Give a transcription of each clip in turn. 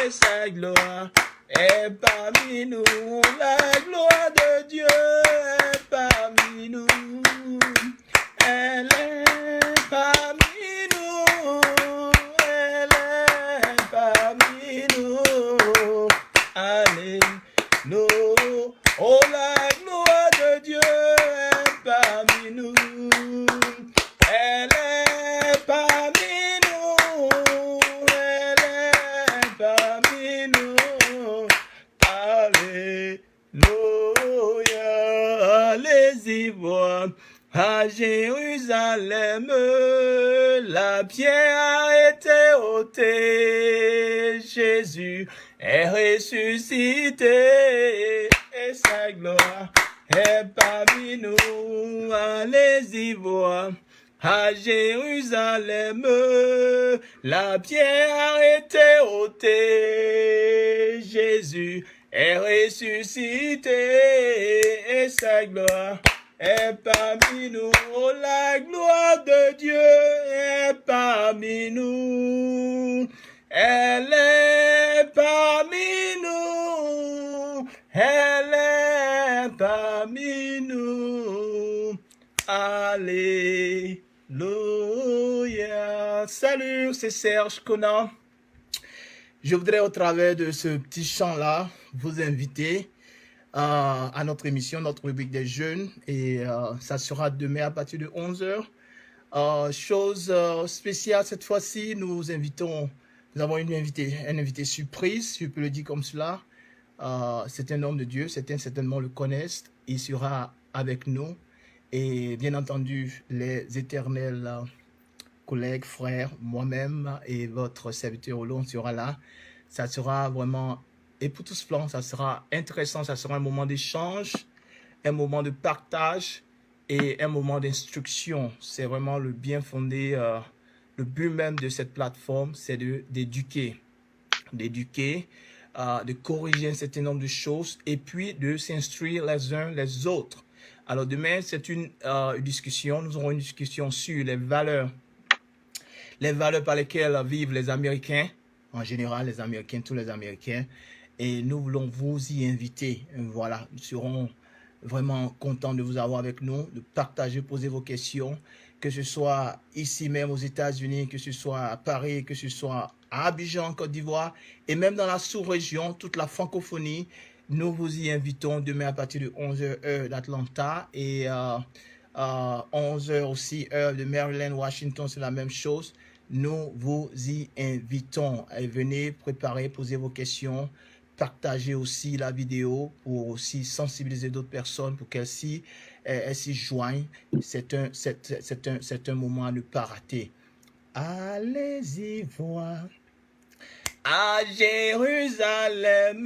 et sa gloire est parmi nous. La gloire de Dieu est parmi nous. Elle est parmi nous. Elle est parmi nous. Alléluia. Oh, la gloire de Dieu est parmi nous. Elle est parmi nous. Elle est parmi nous. Alléluia. Allez-y voir. À Jérusalem, la pierre a été ôtée. Jésus est ressuscité et sa gloire est parmi nous. Allez-y voir. À Jérusalem, la pierre a été ôtée. Jésus est ressuscité et sa gloire est parmi nous. Oh, la gloire de Dieu est parmi nous. Elle est parmi nous. Elle est parmi nous. Alléluia. Salut, c'est Serge Conan. Je voudrais au travers de ce petit chant-là vous inviter à notre émission, notre rubrique des jeunes, et ça sera demain à partir de 11h. Chose spéciale cette fois-ci, nous avons un invité surprise, je peux le dire comme cela. C'est un homme de Dieu, certains certainement le connaissent, il sera avec nous, et bien entendu les éternels collègues, frères, moi-même et votre serviteur Olon sera là. Ça sera vraiment, et pour tous plans, ça sera intéressant, ça sera un moment d'échange, un moment de partage et un moment d'instruction. C'est vraiment le bien fondé, le but même de cette plateforme, c'est d'éduquer, de corriger un certain nombre de choses et puis de s'instruire les uns les autres. Alors demain, c'est une discussion, nous aurons une discussion sur les valeurs par lesquelles vivent les Américains, en général les Américains, tous les Américains, et nous voulons vous y inviter. Voilà, nous serons vraiment contents de vous avoir avec nous, de partager, poser vos questions, que ce soit ici même aux États-Unis, que ce soit à Paris, que ce soit à Abidjan, Côte d'Ivoire, et même dans la sous-région, toute la francophonie. Nous vous y invitons demain à partir de 11h heure d'Atlanta et 11h aussi heure de Maryland, Washington, c'est la même chose. Nous vous y invitons. Et venez préparer, poser vos questions, partager aussi la vidéo pour aussi sensibiliser d'autres personnes pour qu'elles s'y joignent. C'est un moment à ne pas rater. Allez-y voir. À Jérusalem,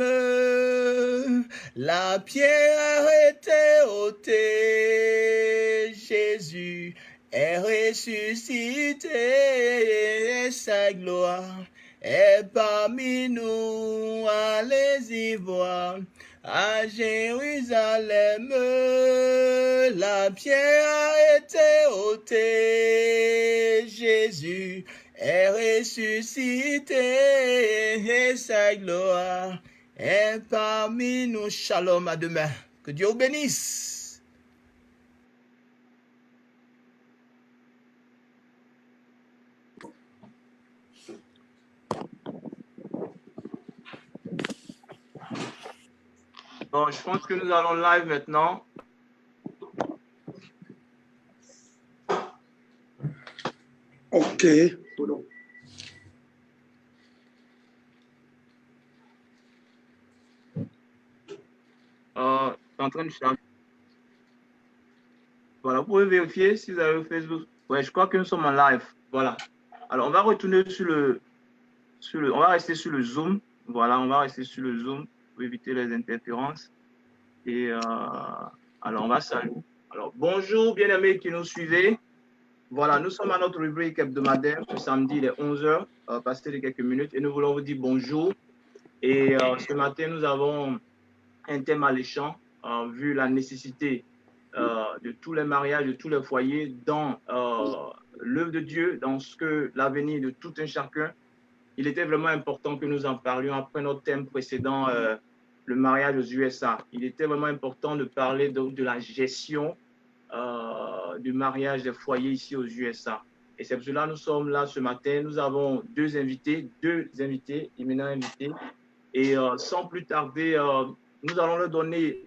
la pierre a été ôtée. Jésus est ressuscité et sa gloire est parmi nous. Allez-y voir. À Jérusalem, la pierre a été ôtée. Jésus est ressuscité et sa gloire est parmi nous. Shalom, à demain. Que Dieu vous bénisse. Bon, je pense que nous allons live maintenant. Ok. En train de charger. Voilà, vous pouvez vérifier si vous avez Facebook. Ouais, je crois que nous sommes en live. Voilà. Alors, on va retourner on va rester sur le Zoom. Voilà, on va rester sur le Zoom pour éviter les interférences. Et alors, on va saluer. Alors, bonjour, bien-aimés qui nous suivez. Voilà, nous sommes à notre rubrique hebdomadaire ce samedi, les 11h, passé de quelques minutes, et nous voulons vous dire bonjour. Et ce matin, nous avons un thème alléchant, vu la nécessité de tous les mariages, de tous les foyers, dans l'œuvre de Dieu, dans ce que l'avenir de tout un chacun il était vraiment important que nous en parlions après notre thème précédent, le mariage aux USA. Il était vraiment important de parler de la gestion du mariage des foyers ici aux USA. Et c'est pour cela que nous sommes là ce matin. Nous avons deux invités, éminents invités. Et sans plus tarder, nous allons leur donner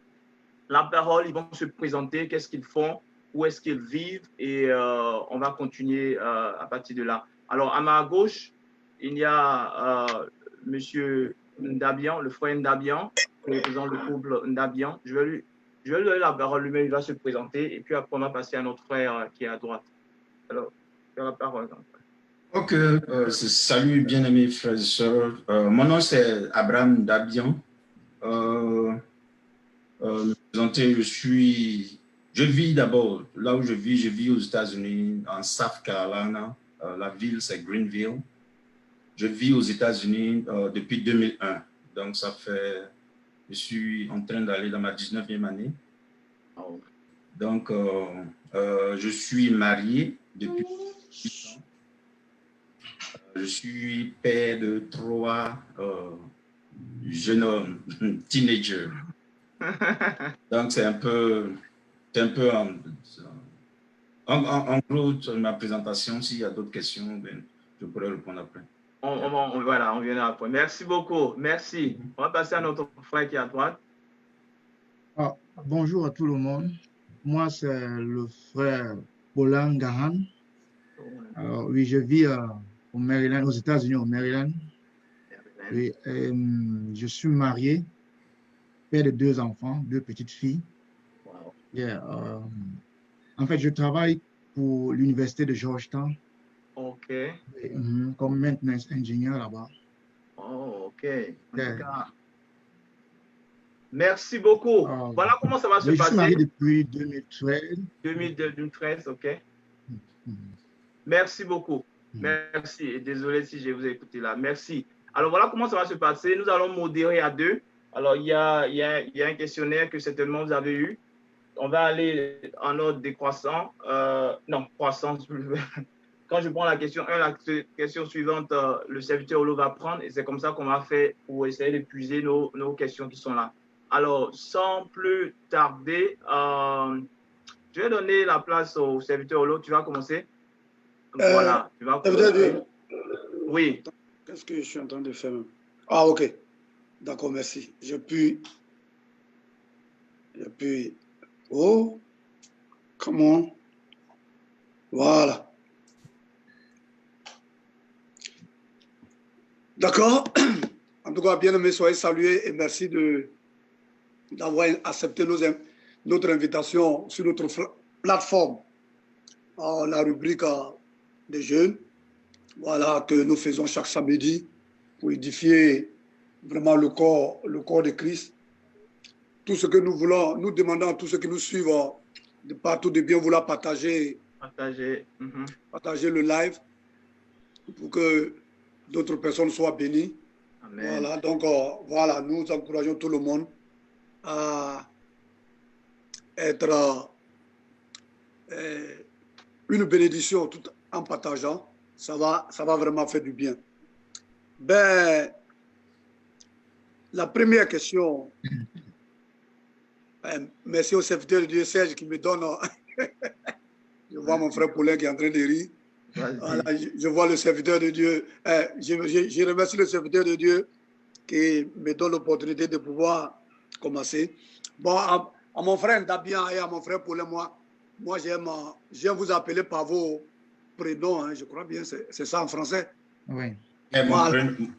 la parole. Ils vont se présenter, qu'est-ce qu'ils font, où est-ce qu'ils vivent, et on va continuer à partir de là. Alors, à ma gauche, il y a Monsieur Ndabian, le frère Ndabian, qui représente le couple Ndabian. Je vais lui donner la parole lui-même, il va se présenter, et puis après, on va passer à notre frère qui est à droite. Alors, tu as la parole. Ok, salut bien-aimés frères et sœurs. Mon nom c'est Abraham Ndabian. Me présenter, je vis d'abord, là où je vis aux États-Unis, en South Carolina. La ville c'est Greenville. Je vis aux États-Unis depuis 2001. Donc ça fait, je suis en train d'aller dans ma 19e année. Donc je suis marié depuis 8 ans. Je suis père de 3 jeunes hommes, teenagers. Donc, c'est un peu en gros ma présentation. S'il y a d'autres questions, ben, je pourrais répondre après. Voilà, on vient après. Merci beaucoup. Merci. On va passer à notre frère qui est à droite. Bonjour à tout le monde. Moi, c'est le frère Paulin Gahan. Oui, je vis au Maryland, aux États-Unis, au Maryland. Oui, je suis marié, père de 2 enfants, 2 petites filles. Wow. Yeah, en fait, je travaille pour l'université de Georgetown. OK. Comme maintenance ingénieur là-bas. Oh, OK. En tout cas, merci beaucoup. Voilà comment ça va se passer. Je suis marié depuis 2013. 2013, OK. Merci beaucoup. Merci. Et désolé si je vous ai écouté là. Merci. Alors, voilà comment ça va se passer. Nous allons modérer à 2. Alors, il y a un questionnaire que certainement vous avez eu. On va aller en ordre décroissant. Non, croissant. Quand je prends la question 1, la question suivante, le serviteur Olo va prendre. Et c'est comme ça qu'on va faire pour essayer d'épuiser nos questions qui sont là. Alors, sans plus tarder, je vais donner la place au serviteur Olo. Tu vas commencer. Voilà, tu vas commencer. Oui. Qu'est-ce que je suis en train de faire? Ah, ok. D'accord, merci. Je puis. Oh, comment? Voilà. D'accord. En tout cas, bien aimés, soyez salués et merci d'avoir accepté notre invitation sur notre plateforme, la rubrique des jeunes. Voilà, que nous faisons chaque samedi pour édifier vraiment le corps de Christ. Tout ce que nous voulons, nous demandons à tous ceux qui nous suivent de partout de bien vouloir partager le live pour que d'autres personnes soient bénies. Amen. Voilà, donc voilà, nous encourageons tout le monde à être une bénédiction tout en partageant. Ça va vraiment faire du bien. Ben, la première question, merci au serviteur de Dieu Serge qui me donne. Je vois mon frère Paulin qui est en train de rire. Voilà, je vois le serviteur de Dieu. Je remercie le serviteur de Dieu qui me donne l'opportunité de pouvoir commencer. Bon, à mon frère Ndabian et à mon frère Paulin, moi j'aime vous appeler par vos prénoms, hein, je crois bien, c'est ça en français. Oui.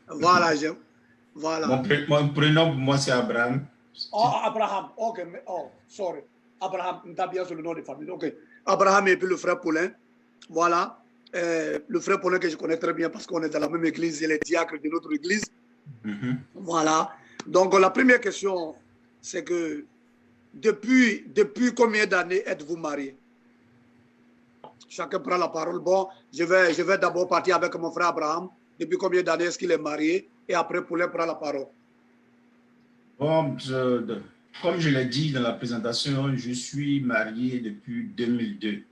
Voilà. Mon prénom, moi, c'est Abraham. Oh, Abraham. Ok. Oh, sorry. Abraham, Ndabian, c'est le nom de famille. Ok. Abraham et puis le frère Paulin. Voilà. Le frère Paulin que je connais très bien parce qu'on est dans la même église, il est diacre de notre église. Voilà. Donc, la première question, c'est que depuis combien d'années êtes-vous mariés? Chacun prend la parole. Bon, je vais d'abord partir avec mon frère Abraham. Depuis combien d'années est-ce qu'il est marié? Et après, Paulin prend la parole. Bon, comme je l'ai dit dans la présentation, je suis marié depuis 2002.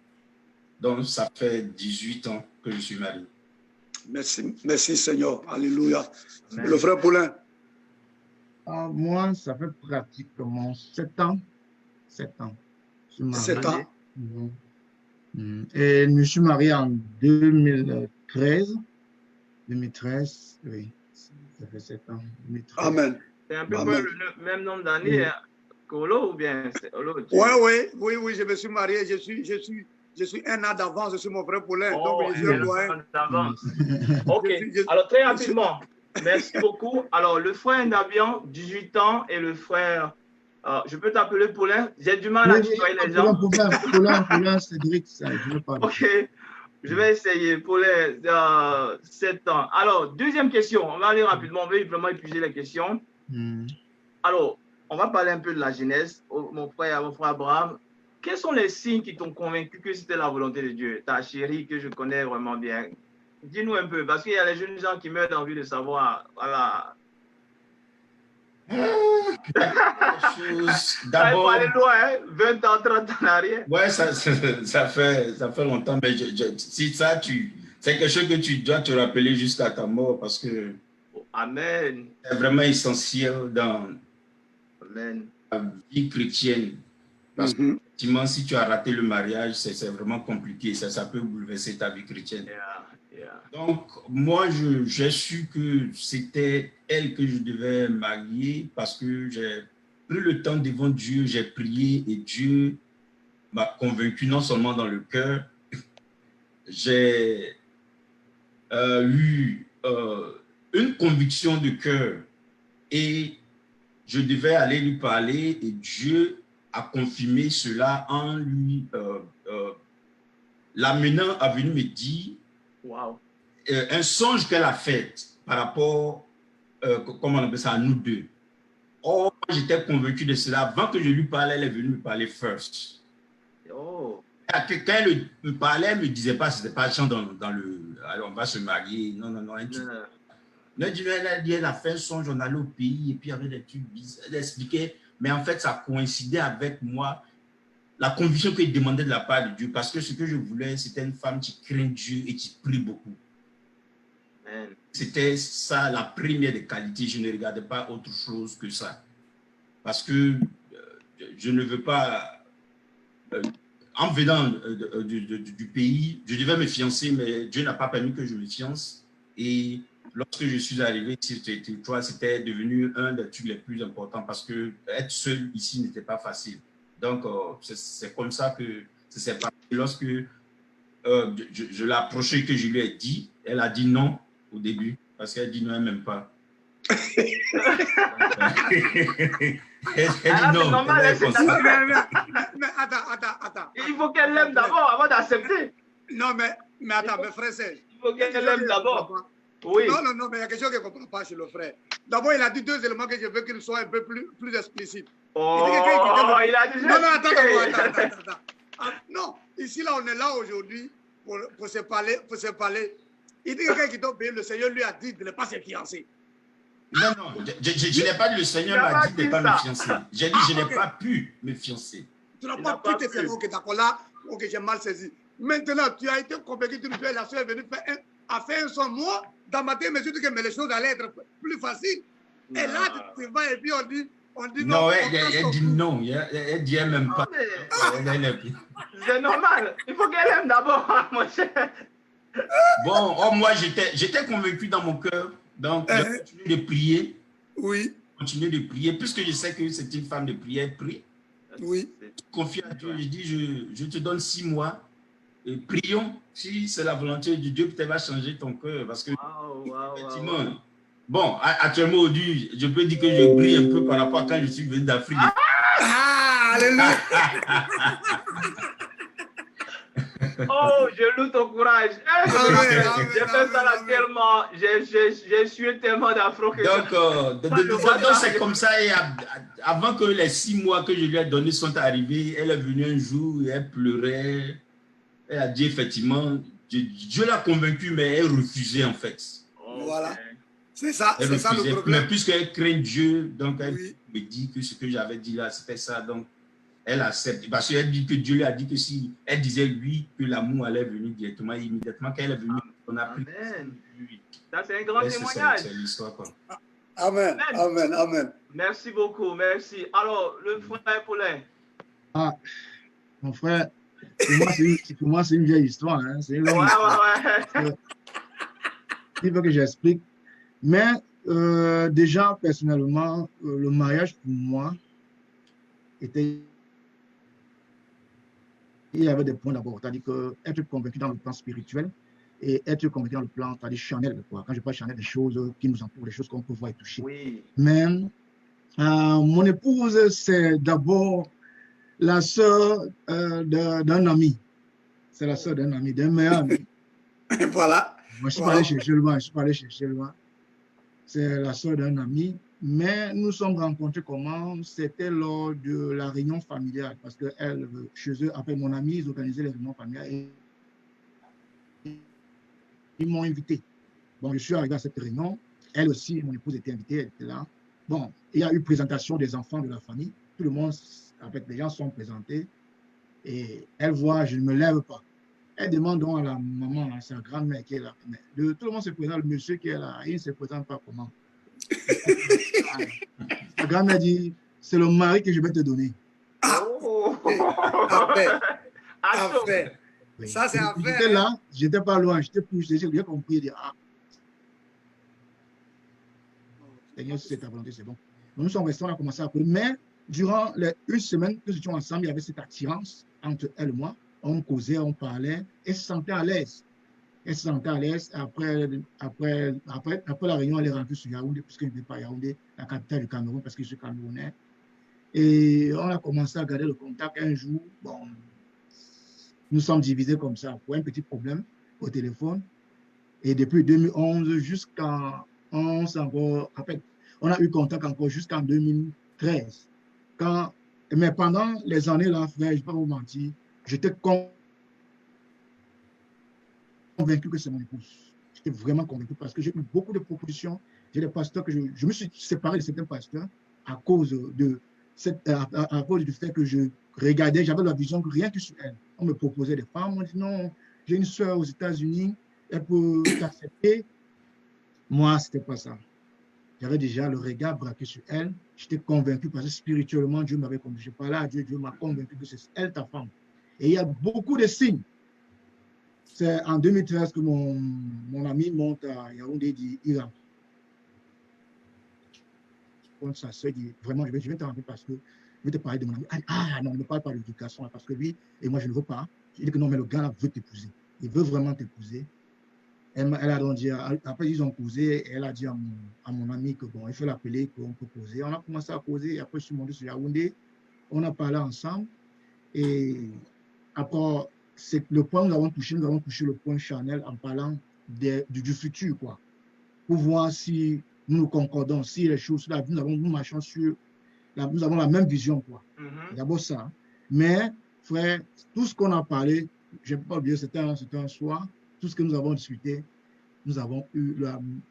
Donc, ça fait 18 ans que je suis marié. Merci, merci Seigneur. Alléluia. Amen. Le frère Paulin. Moi, ça fait pratiquement 7 ans. 7 ans. Je suis marié. 7 ans. Et je me suis marié en 2013. 2013, oui. Ça fait 7 ans. 2013. Amen. C'est un peu Amen. le même nombre d'années hein, qu'Olo ou bien c'est Olo? Oui, je me suis marié. Je suis un an d'avance sur mon frère Paulin. Oh, donc, je suis un doyen. d'avance. Ok. Je- Alors, très rapidement, merci beaucoup. Alors, le frère Ndabian, 18 ans, et le frère, je peux t'appeler Paulin? J'ai du mal à tutoyer les gens. Paulin, Cédric, ça, je ne parle pas. Ok. Je vais essayer pour les 7 ans. Alors, deuxième question. On va aller rapidement. On va vraiment épuiser les questions. Alors, on va parler un peu de la Genèse. Mon frère Abraham, quels sont les signes qui t'ont convaincu que c'était la volonté de Dieu? Ta chérie que je connais vraiment bien. Dis-nous un peu, parce qu'il y a les jeunes gens qui meurent d'envie de savoir. Voilà. Ça va aller loin, hein? 20 ans, 30 ans en arrière. Ouais, ça fait longtemps, mais si ça, c'est quelque chose que tu dois te rappeler jusqu'à ta mort parce que Amen. c'est vraiment essentiel dans Amen. la vie chrétienne. Parce que effectivement, si tu as raté le mariage, c'est vraiment compliqué. Ça peut bouleverser ta vie chrétienne. Donc, moi, j'ai su que c'était elle que je devais marier parce que j'ai pris le temps devant Dieu, j'ai prié et Dieu m'a convaincu non seulement dans le cœur, j'ai eu une conviction de cœur et je devais aller lui parler et Dieu a confirmé cela en lui l'amenant à venir me dire un songe qu'elle a fait par rapport, comment on appelle ça, à nous deux. Or, j'étais convaincu de cela. Avant que je lui parlais, elle est venue me parler first. Oh. Quand elle me parlait, elle ne me disait pas, c'était pas chant dans le, alors on va se marier. Non. Elle a fait un songe, on allait au pays et puis il y avait des trucs bizarres. Elle expliquait, mais en fait, ça coïncidait avec moi, la conviction qu'il demandait de la part de Dieu. Parce que ce que je voulais, c'était une femme qui craint Dieu et qui prie beaucoup. C'était ça la première des qualités. Je ne regardais pas autre chose que ça. Parce que je ne veux pas... en venant du pays, je devais me fiancer, mais Dieu n'a pas permis que je me fiance. Et lorsque je suis arrivé ici, c'était devenu un des trucs les plus importants parce que être seul ici n'était pas facile. Donc, c'est comme ça que ça s'est passé. Lorsque je l'ai approché, que je lui ai dit, elle a dit non au début parce qu'elle dit non, elle m'aime pas. Elle dit non. Mais attends. Il faut qu'elle l'aime d'abord avant d'accepter. Non, mais attends, mes frères, il faut qu'elle l'aime d'abord. Oui. Non, mais il y a quelque chose que je ne comprends pas chez le frère. D'abord, il a dit 2 éléments que je veux qu'il soit un peu plus explicite. Oh, il a dit... Non, attends. Non, ici, là, on est là aujourd'hui pour se parler. Il dit que quelqu'un qui doit payer, le Seigneur lui a dit de ne pas se fiancer. Non, je n'ai pas dit le Seigneur m'a dit de ne pas me fiancer. J'ai dit je n'ai pas pu me fiancer. Tu n'as pas pu te fiancer. Ok, d'accord, là, ok, j'ai mal saisi. Maintenant, tu as été convaincu que la soeur est venue faire un son. Moi, dans ma tête, je me suis dit que les choses allaient être plus faciles. Et là, tu vas et puis on dit non. Non, elle dit non. Elle dit elle m'aime pas. C'est normal. Il faut qu'elle aime d'abord, mon cher. Bon, moi, j'étais convaincu dans mon cœur. Donc, je continue de prier. Oui. Continuer de prier. Puisque je sais que c'est une femme de prière, prie. Oui. Confie à Dieu. Je dis, je te donne 6 mois. Et prions. Si c'est la volonté de Dieu, peut-être va changer ton cœur. Parce que, effectivement, bon, actuellement, aujourd'hui, je peux dire que je brille un peu par rapport à quand je suis venu d'Afrique. Alléluia. Oh, je loue ton courage. J'ai fait ça là tellement. J'ai sué tellement d'afro que donc c'est comme ça. Et avant que les 6 mois que je lui ai donnés sont arrivés, elle est venue un jour et elle pleurait. Elle a dit effectivement, Dieu l'a convaincue, mais elle refusait en fait. Voilà. C'est ça le problème. Mais puisqu'elle craint Dieu, donc elle me dit que ce que j'avais dit là, c'était ça. Donc, elle accepte. Parce qu'elle dit que Dieu lui a dit que si elle disait lui que l'amour allait venir directement, immédiatement, quand elle est venue On a pris. Ça, c'est un grand témoignage. C'est l'histoire, quoi. Amen, amen, amen. Merci beaucoup, merci. Alors, le frère Paulin. Ah, mon frère, pour moi, c'est une vieille histoire. Hein. C'est une longue histoire. Il faut que j'explique. Mais déjà, personnellement, le mariage pour moi était... Il y avait des points d'abord, c'est-à-dire que être convaincu dans le plan spirituel et être convaincu dans le plan, c'est-à-dire charnel. Quand je parle charnel, des choses qui nous entourent, des choses qu'on peut voir et toucher. Oui. Mais mon épouse, c'est d'abord la sœur d'un ami. C'est la sœur d'un ami, d'un meilleur ami. Voilà. Moi, je suis pas allé chercher loin. C'est la sœur d'un ami. Mais nous sommes rencontrés comment? C'était lors de la réunion familiale. Parce que elle, chez eux, après mon ami, ils organisaient les réunions familiales. Et ils m'ont invité. Bon, je suis arrivé à cette réunion. Elle aussi, mon épouse était invitée, elle était là. Bon, il y a eu présentation des enfants de la famille. Tout le monde, avec les gens sont présentés. Et elle voit, je ne me lève pas. Elle demande donc à la maman, à sa grand-mère qui est là. Mais tout le monde se présente, le monsieur qui est là, il ne se présente pas comment. La grand-mère dit, c'est le mari que je vais te donner. Oh. Affaire. Affaire. Oui. Ça, c'est affaire. J'étais là, j'étais pas loin, j'étais poussé, j'ai bien compris. Dit, ah, Seigneur, si c'est ta volonté, c'est bon. Nous sommes restés, on a commencé à parler. Mais durant les une semaine que nous étions ensemble, il y avait cette attirance entre elle et moi. On causait, on parlait, et se sentait à l'aise. Elle se sentait à l'aise. Après la réunion, elle est rentrée sur Yaoundé, puisqu'elle n'était pas à Yaoundé, la capitale du Cameroun, parce que je suis camerounais. Et on a commencé à garder le contact un jour. Bon, nous sommes divisés comme ça pour un petit problème au téléphone. Et depuis 2011 jusqu'en 11, encore, après, on a eu contact encore jusqu'en 2013. Mais pendant les années là, frère, je ne vais pas vous mentir, j'étais convaincu que c'est mon épouse. J'étais vraiment convaincu parce que j'ai eu beaucoup de propositions. J'ai des pasteurs que je me suis séparé de certains pasteurs à cause du fait que je regardais, j'avais la vision que rien que sur elle. On me proposait des femmes, on dit non, j'ai une soeur aux États-Unis, elle peut t'accepter. Moi, ce n'était pas ça. J'avais déjà le regard braqué sur elle. J'étais convaincu parce que spirituellement, Dieu m'avait convaincu. Je parlais à Dieu, Dieu m'a convaincu que c'est elle ta femme. Et il y a beaucoup de signes. C'est en 2013 que mon ami monte à Yaoundé d'Iran. Sa soeur dit, vraiment, je vais te rendre parce que je vais te parler de mon ami. Ah non, ne parle pas d'éducation parce que lui, et moi je ne veux pas. Il dit que non, mais le gars veut t'épouser. Il veut vraiment t'épouser. Elle a donc dit, après ils ont causé, elle a dit à mon ami que bon, il faut l'appeler, qu'on peut poser. On a commencé à poser, et après je suis monté sur Yaoundé. On a parlé ensemble. Et après, c'est le point où nous avons touché le point charnel en parlant du futur, quoi. Pour voir si nous concordons, si les choses, nous marchons sur, nous avons la même vision, quoi. D'abord ça. Mais, frère, tout ce qu'on a parlé, je ne peux pas oublier, c'était un soir, tout ce que nous avons discuté, nous avons eu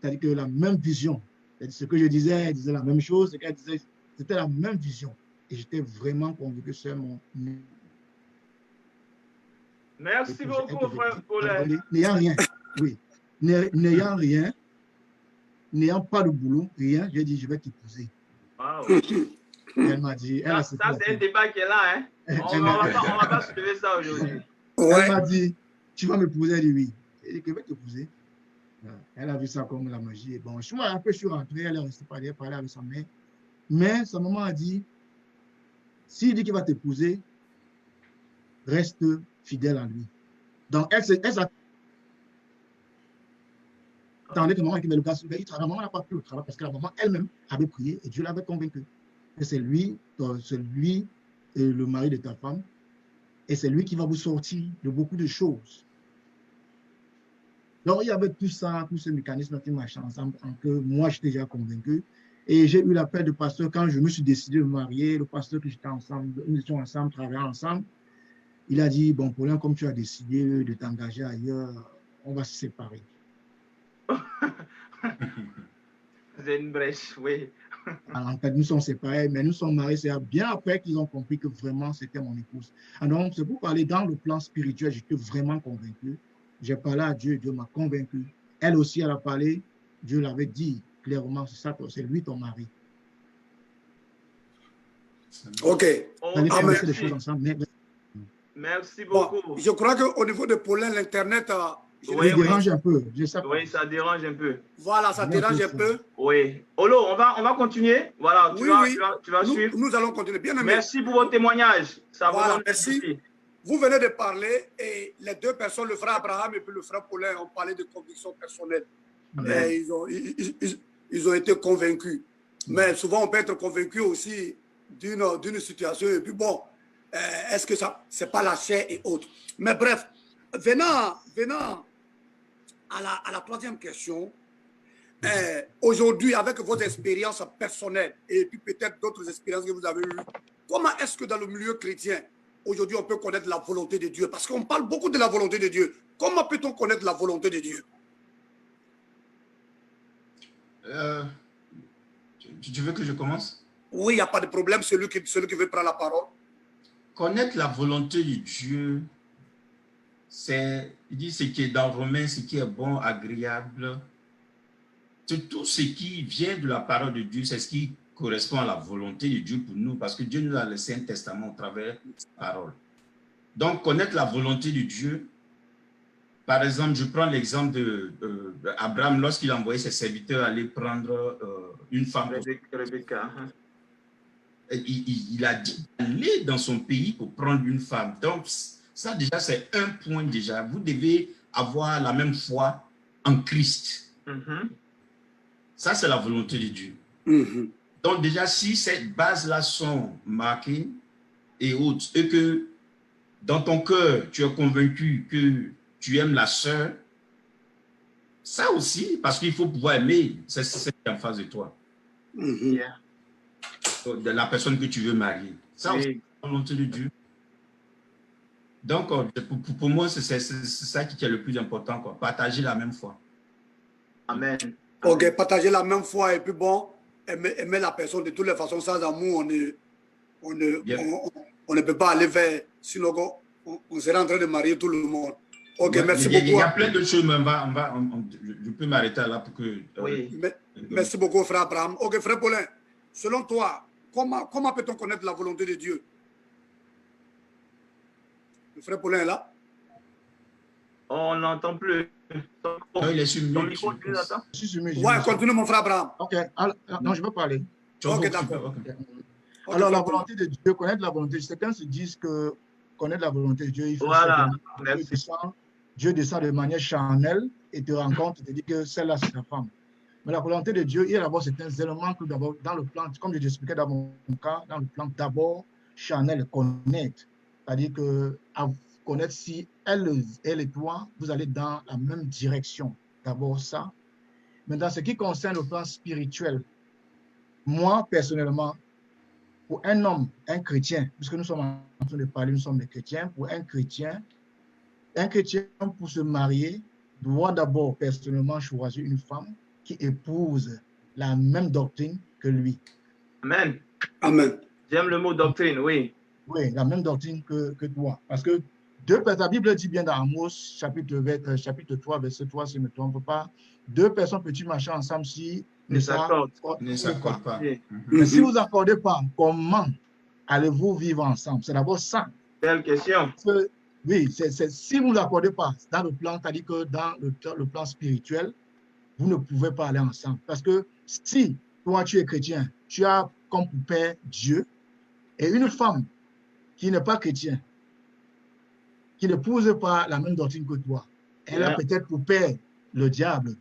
c'est-à-dire que la même vision. Ce que je disais, elle disait la même chose, ce qu'elle disait, c'était la même vision. Et j'étais vraiment convaincu que c'est mon... Merci beaucoup, frère Paulin. N'ayant rien, oui. N'ayant rien, n'ayant pas de boulot, rien, j'ai dit, je vais t'épouser. Wow. Elle m'a dit... Ça, c'est un débat qui est là, hein. On ne va pas soulever ça aujourd'hui. Elle m'a dit, tu vas m'épouser? Elle dit oui. Elle dit que je vais t'épouser. Elle a vu ça comme la magie. Bon, après, je suis rentré, elle est restée parler avec sa mère. Mais sa maman a dit, s'il dit qu'il va t'épouser, reste fidèle à lui. Donc, elle s'attendait que maman qui met le gars sur le travail. Maman n'a pas pu le travail parce que la maman elle-même avait prié et Dieu l'avait convaincu. Et c'est lui, le mari de ta femme, et c'est lui qui va vous sortir de beaucoup de choses. Donc, il y avait tout ça, tous ces mécanismes qui marchaient ensemble, que moi, j'étais déjà convaincu. Et j'ai eu l'appel de pasteur quand je me suis décidé de me marier, le pasteur que j'étais ensemble, nous étions ensemble, travaillant ensemble. Il a dit, bon, Paulin, comme tu as décidé de t'engager ailleurs, on va se séparer. C'est une brèche, oui. En fait, nous sommes séparés, mais nous sommes mariés. C'est bien après qu'ils ont compris que vraiment, c'était mon épouse. Alors, c'est pour parler dans le plan spirituel, j'étais vraiment convaincu. j'ai parlé à Dieu, Dieu m'a convaincu. Elle aussi, elle a parlé, Dieu l'avait dit clairement, c'est ça, c'est lui ton mari. Ok. Allez faire Amen. des choses ensemble. Merci Bon, beaucoup. je crois qu'au niveau de Paulin, l'Internet, Oui, Ça dérange un peu, je sais pas. Oui, ça dérange un peu. voilà, ça dérange un peu. Oui. Olo, on va continuer. Voilà, Oui, oui. tu vas suivre. Nous allons continuer. Bien aimé. Merci pour votre témoignage. Ça Voilà, vraiment merci. merci. Vous venez de parler et les deux personnes, le frère Abraham et puis le frère Paulin, ont parlé de conviction personnelle. Mais ils ont été convaincus. Mais souvent, on peut être convaincu aussi d'une situation. Et puis bon, est-ce que ça, c'est pas la chair et autres. Mais bref, venant à la troisième question, aujourd'hui, avec vos expériences personnelles et puis peut-être d'autres expériences que vous avez eues, comment est-ce que dans le milieu chrétien, aujourd'hui, on peut connaître la volonté de Dieu? Parce qu'on parle beaucoup de la volonté de Dieu. Comment peut-on connaître la volonté de Dieu? Tu veux que je commence? Oui, il n'y a pas de problème, celui qui veut prendre la parole. Connaître la volonté de Dieu, il dit ce qui est dans Romains, ce qui est bon, agréable. C'est tout ce qui vient de la parole de Dieu, c'est ce qui correspond à la volonté de Dieu pour nous, parce que Dieu nous a laissé un testament au travers de sa parole. Donc, connaître la volonté de Dieu, par exemple, je prends l'exemple d'Abraham, lorsqu'il a envoyé ses serviteurs aller prendre une femme. Rebecca. Il a dit d'aller dans son pays pour prendre une femme. Donc, ça déjà, c'est un point déjà. Vous devez avoir la même foi en Christ. Ça, c'est la volonté de Dieu. Donc, déjà, si ces bases-là sont marquées et autres, et que dans ton cœur, tu es convaincu que tu aimes la sœur, ça aussi, parce qu'il faut pouvoir aimer, c'est en face de toi. De la personne que tu veux marier. Ça aussi, c'est la volonté de Dieu. Donc, pour moi, c'est ça qui est le plus important, quoi. Partager la même foi. Amen. Ok, partager la même foi et puis bon, aimer la personne de toutes les façons. Sans amour, on ne peut pas aller vers, sinon on serait en train de marier tout le monde. Ok, merci beaucoup. Il y a plein de choses, mais je peux m'arrêter là pour que... Merci beaucoup, frère Abraham. Ok, frère Paulin, selon toi, comment peut-on connaître la volonté de Dieu? Le frère Paulin est là? On n'entend plus. Non, il est sur mute. Ouais, continue, mon frère Abraham. Ok, alors, non, je veux parler. Ok, d'accord. Alors, la volonté de Dieu, connaître la volonté de Dieu, certains se disent que connaître la volonté de Dieu, il faut Dieu descend de manière charnelle et te rencontre et te dit que celle-là, c'est ta femme. Mais la volonté de Dieu, il y a d'abord certains éléments que d'abord, dans le plan, comme je t'expliquais dans mon cas, dans le plan d'abord, charnel, connaître. C'est-à-dire que connaître si elle et toi, vous allez dans la même direction. D'abord ça. Mais dans ce qui concerne le plan spirituel, moi, personnellement, pour un homme, un chrétien, puisque nous sommes en train de parler, nous sommes des chrétiens, pour un chrétien, pour se marier, doit d'abord personnellement choisir une femme qui épouse la même doctrine que lui. Amen. Amen. J'aime le mot doctrine, oui. Oui, la même doctrine que toi. Parce que la Bible dit bien dans Amos, chapitre 3, verset 3, si je ne me trompe pas, deux personnes peuvent-ils marcher ensemble si ne s'accordent pas. Mais si vous n'accordez pas, comment allez-vous vivre ensemble? C'est d'abord ça. Belle question. Oui, si vous ne l'accordez pas dans le plan, c'est-à-dire que dans le plan spirituel, vous ne pouvez pas aller ensemble. Parce que si toi, tu es chrétien, tu as comme père Dieu, et une femme qui n'est pas chrétienne, qui n'épouse pas la même doctrine que toi, elle a peut-être pour père le diable,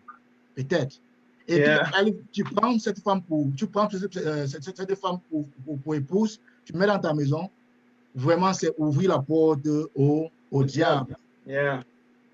peut-être. Et puis, tu prends cette femme cette femme pour épouse, tu mets dans ta maison, vraiment, c'est ouvrir la porte au diable.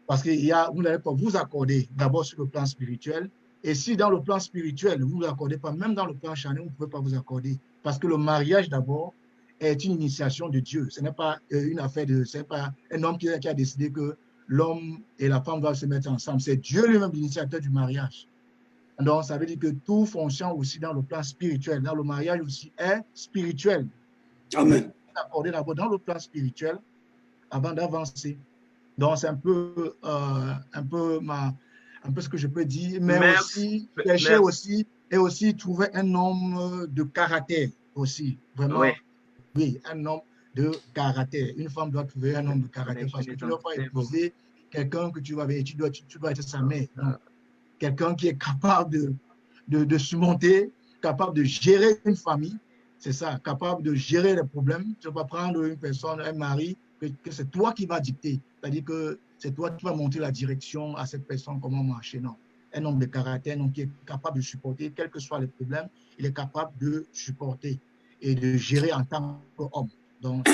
Parce que vous n'allez pas vous accorder d'abord sur le plan spirituel. Et si dans le plan spirituel, vous ne vous accordez pas, même dans le plan charnel, vous ne pouvez pas vous accorder. Parce que le mariage, d'abord, est une initiation de Dieu. Ce n'est pas une affaire ce n'est pas un homme qui a décidé que l'homme et la femme doivent se mettre ensemble. C'est Dieu lui-même l'initiateur du mariage. Donc, ça veut dire que tout fonctionne aussi dans le plan spirituel. Dans le mariage aussi est spirituel. Amen. Accorder d'abord dans le plan spirituel avant d'avancer. Donc, c'est un peu ce que je peux dire, mais Merci. aussi chercher aussi et aussi trouver un homme de caractère aussi, vraiment. Oui. Oui, un homme de caractère. Une femme doit trouver un homme de caractère parce que tu ne dois pas épouser quelqu'un que tu dois être sa mère. Non. Quelqu'un qui est capable de surmonter, capable de gérer une famille, c'est ça, capable de gérer les problèmes. Tu ne vas pas prendre une personne, un mari, que c'est toi qui vas dicter. C'est-à-dire que c'est toi qui vas montrer la direction à cette personne, comment marcher. Non. Un homme de caractère, donc, qui est capable de supporter, quels que soient les problèmes, il est capable de supporter et de gérer en tant qu'homme. Donc,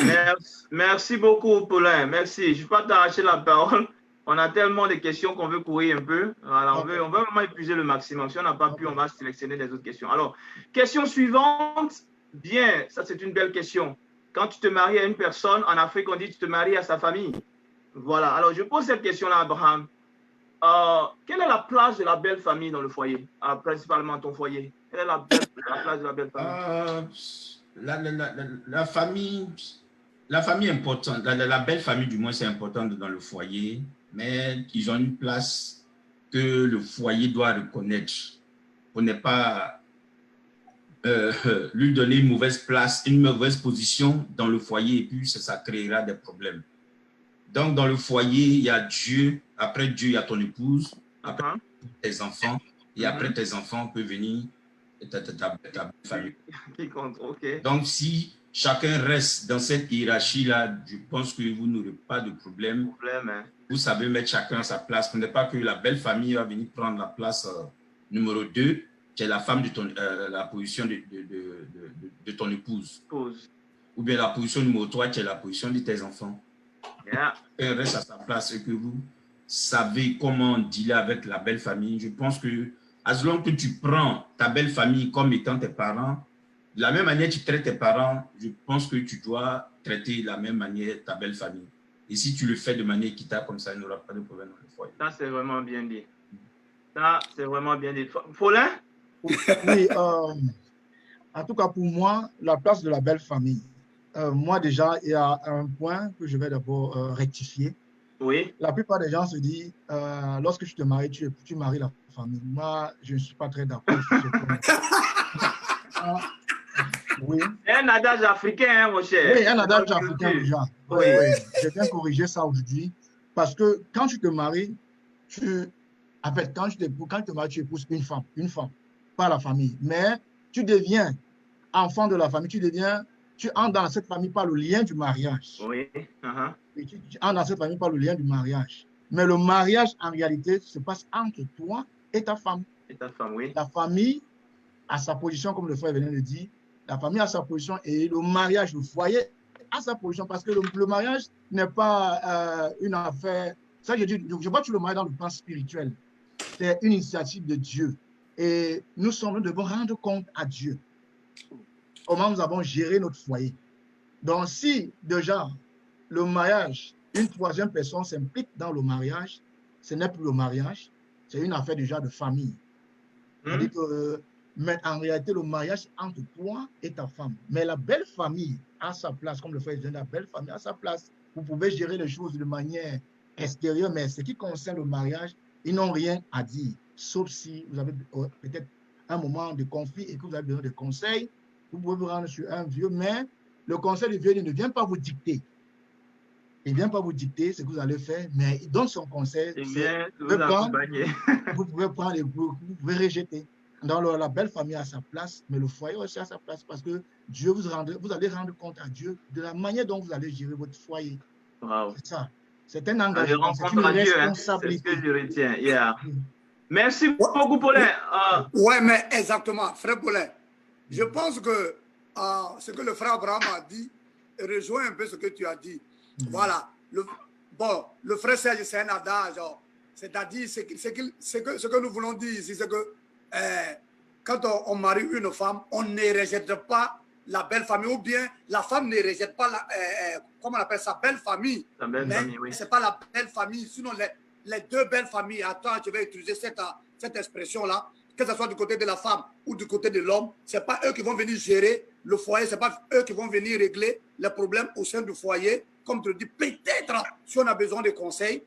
merci beaucoup, Paulin. Merci. Je ne vais pas t'arracher la parole. On a tellement de questions qu'on veut courir un peu. Alors, on veut vraiment épuiser le maximum. Si on n'a pas pu, on va sélectionner les autres questions. Alors, question suivante. Bien, ça c'est une belle question. Quand tu te maries à une personne, en Afrique, on dit tu te maries à sa famille. Voilà. Alors, je pose cette question-là à Abraham. Quelle est la place de la belle famille dans le foyer, principalement ton foyer? Quelle est la place de la belle famille? La famille est importante. La belle famille, du moins, c'est important dans le foyer, mais ils ont une place que le foyer doit reconnaître pour ne pas lui donner une mauvaise place, une mauvaise position dans le foyer, et puis ça créera des problèmes. Donc, dans le foyer, il y a Dieu. Après Dieu, il y a ton épouse. Après, tes enfants. Et après tes enfants, peut venir ta famille. Donc, si chacun reste dans cette hiérarchie-là, je pense que vous n'aurez pas de problème. Vous savez mettre chacun à sa place. Ce n'est pas que la belle famille va venir prendre la place numéro 2, qui est la femme de la position de ton épouse. Ou bien la position numéro 3, qui est la position de tes enfants. Chacun reste à sa place et que vous savez comment dealer avec la belle famille. Je pense que as long que tu prends ta belle famille comme étant tes parents, de la même manière que tu traites tes parents, je pense que tu dois traiter de la même manière ta belle famille. Et si tu le fais de manière équitable comme ça, il n'y aura pas de problème dans le foyer. Ça, c'est vraiment bien dit. Ça, c'est vraiment bien dit. Paulin? Oui, en tout cas, pour moi, la place de la belle famille. Moi, déjà, il y a un point que je vais d'abord rectifier. Oui. La plupart des gens se disent, lorsque tu te maries, tu maries la famille. Moi, je ne suis pas très d'accord sur ce point. Oui. C'est un adage africain, hein, mon cher. Oui, un adage africain déjà. Oui. J'ai bien corrigé ça aujourd'hui. Parce que quand tu te maries, quand tu te maries, tu épouses une femme, pas la famille. Mais tu deviens enfant de la famille, tu entres dans cette famille par le lien du mariage. Oui. Et tu entres dans cette famille par le lien du mariage. Mais le mariage, en réalité, se passe entre toi et ta femme. Et ta femme, oui. La famille a sa position, comme le frère venait de dire. La famille a sa position et le mariage, le foyer a sa position parce que le mariage n'est pas une affaire. Ça, je vois que tu le mariage dans le plan spirituel. C'est une initiative de Dieu. Et nous devons rendre compte à Dieu comment nous avons géré notre foyer. Donc, si déjà le mariage, une troisième personne s'implique dans le mariage, ce n'est plus le mariage, c'est une affaire déjà de famille. C'est-à-dire que, mais en réalité, le mariage, c'est entre toi et ta femme. Mais la belle famille a sa place, comme le frère dit, la belle famille a sa place. Vous pouvez gérer les choses de manière extérieure, mais ce qui concerne le mariage, ils n'ont rien à dire, sauf si vous avez peut-être un moment de conflit et que vous avez besoin de conseils. Vous pouvez vous rendre sur un vieux, mais le conseil du vieux ne vient pas vous dicter. Il ne vient pas vous dicter ce que vous allez faire, mais il donne son conseil. Vous pouvez prendre et vous pouvez rejeter. Dans la belle famille à sa place, mais le foyer aussi à sa place parce que Dieu vous allez rendre compte à Dieu de la manière dont vous allez gérer votre foyer. Wow. C'est ça. C'est un engagement, c'est une responsabilité. C'est ce que je retiens. Yeah. Merci beaucoup, Paulin. Oui, mais exactement, frère Paulin. Je pense que ce que le frère Abraham a dit rejoint un peu ce que tu as dit. Voilà. Le frère Serge, c'est un adage. C'est-à-dire, ce que nous voulons dire ici, c'est que quand on marie une femme, on ne rejette pas la belle famille, ou bien la femme ne rejette pas, comment on appelle ça, belle famille. La belle famille, oui. Ce n'est pas la belle famille, sinon les deux belles familles, attends, je vais utiliser cette expression-là, que ce soit du côté de la femme ou du côté de l'homme, ce n'est pas eux qui vont venir gérer le foyer, ce n'est pas eux qui vont venir régler les problèmes au sein du foyer. Comme tu le dis, peut-être si on a besoin de conseils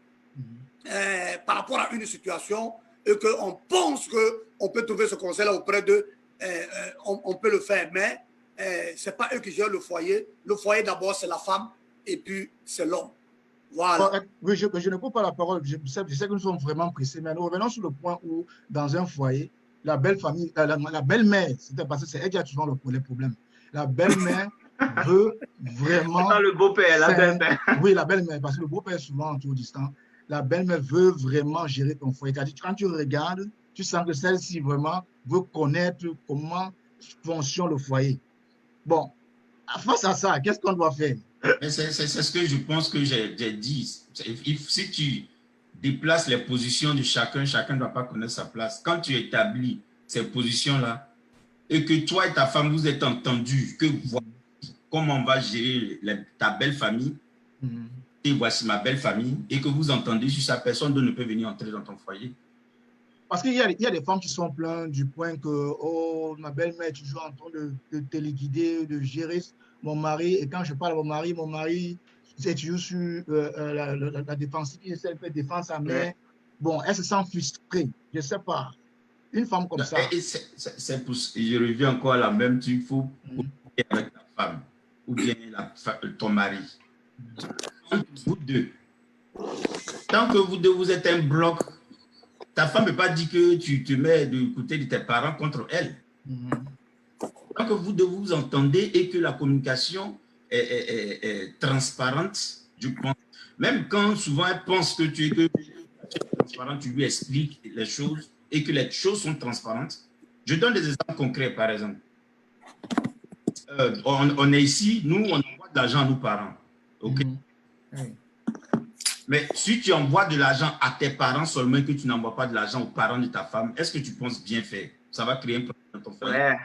par rapport à une situation et qu'on pense qu'on peut trouver ce conseil-là auprès d'eux, on peut le faire. Mais ce n'est pas eux qui gèrent le foyer. Le foyer, d'abord, c'est la femme et puis c'est l'homme. Voilà. Oui, je ne prends pas la parole. Je sais que nous sommes vraiment pressés, mais nous revenons sur le point où, dans un foyer, la belle famille, la belle-mère, c'était parce que c'est elle qui a souvent les problèmes. La belle-mère veut vraiment. Pas le beau-père, la belle-mère. Oui, la belle-mère, parce que le beau-père est souvent trop distant. La belle-mère veut vraiment gérer ton foyer. Quand tu regardes, tu sens que celle-ci vraiment veut connaître comment fonctionne le foyer. Bon, face à ça, qu'est-ce qu'on doit faire? C'est ce que je pense que j'ai dit. Si tu déplaces les positions de chacun, chacun ne doit pas connaître sa place. Quand tu établis ces positions-là et que toi et ta femme, vous êtes entendus, que voilà comment on va gérer ta belle famille, et voici ma belle famille, et que vous entendez sur sa personne, ne peut venir entrer dans ton foyer. Parce qu'il y a des femmes qui sont pleines du point que oh, ma belle-mère est toujours en train de téléguider, de gérer mon mari. Et quand je parle à mon mari, c'est toujours sur la défensive, il essaie de défendre sa mère. Bon, elle se sent frustrée. Je ne sais pas. Une femme comme ça. C'est pour je reviens encore à la même, il faut avec ta femme ou bien ton mari. Vous deux. Tant que vous deux, vous êtes un bloc, ta femme ne peut pas dire que tu te mets du côté de tes parents contre elle. Tant que vous deux vous entendez et que la communication est transparente, je pense. Même quand souvent elle pense que tu es transparent, tu lui expliques les choses et que les choses sont transparentes. Je donne des exemples concrets, par exemple. On est ici, nous, on envoie de l'argent à nos parents. OK? Mais si tu envoies de l'argent à tes parents seulement que tu n'envoies pas de l'argent aux parents de ta femme, est-ce que tu penses bien faire? Ça va créer un problème dans ton foyer. Ouais.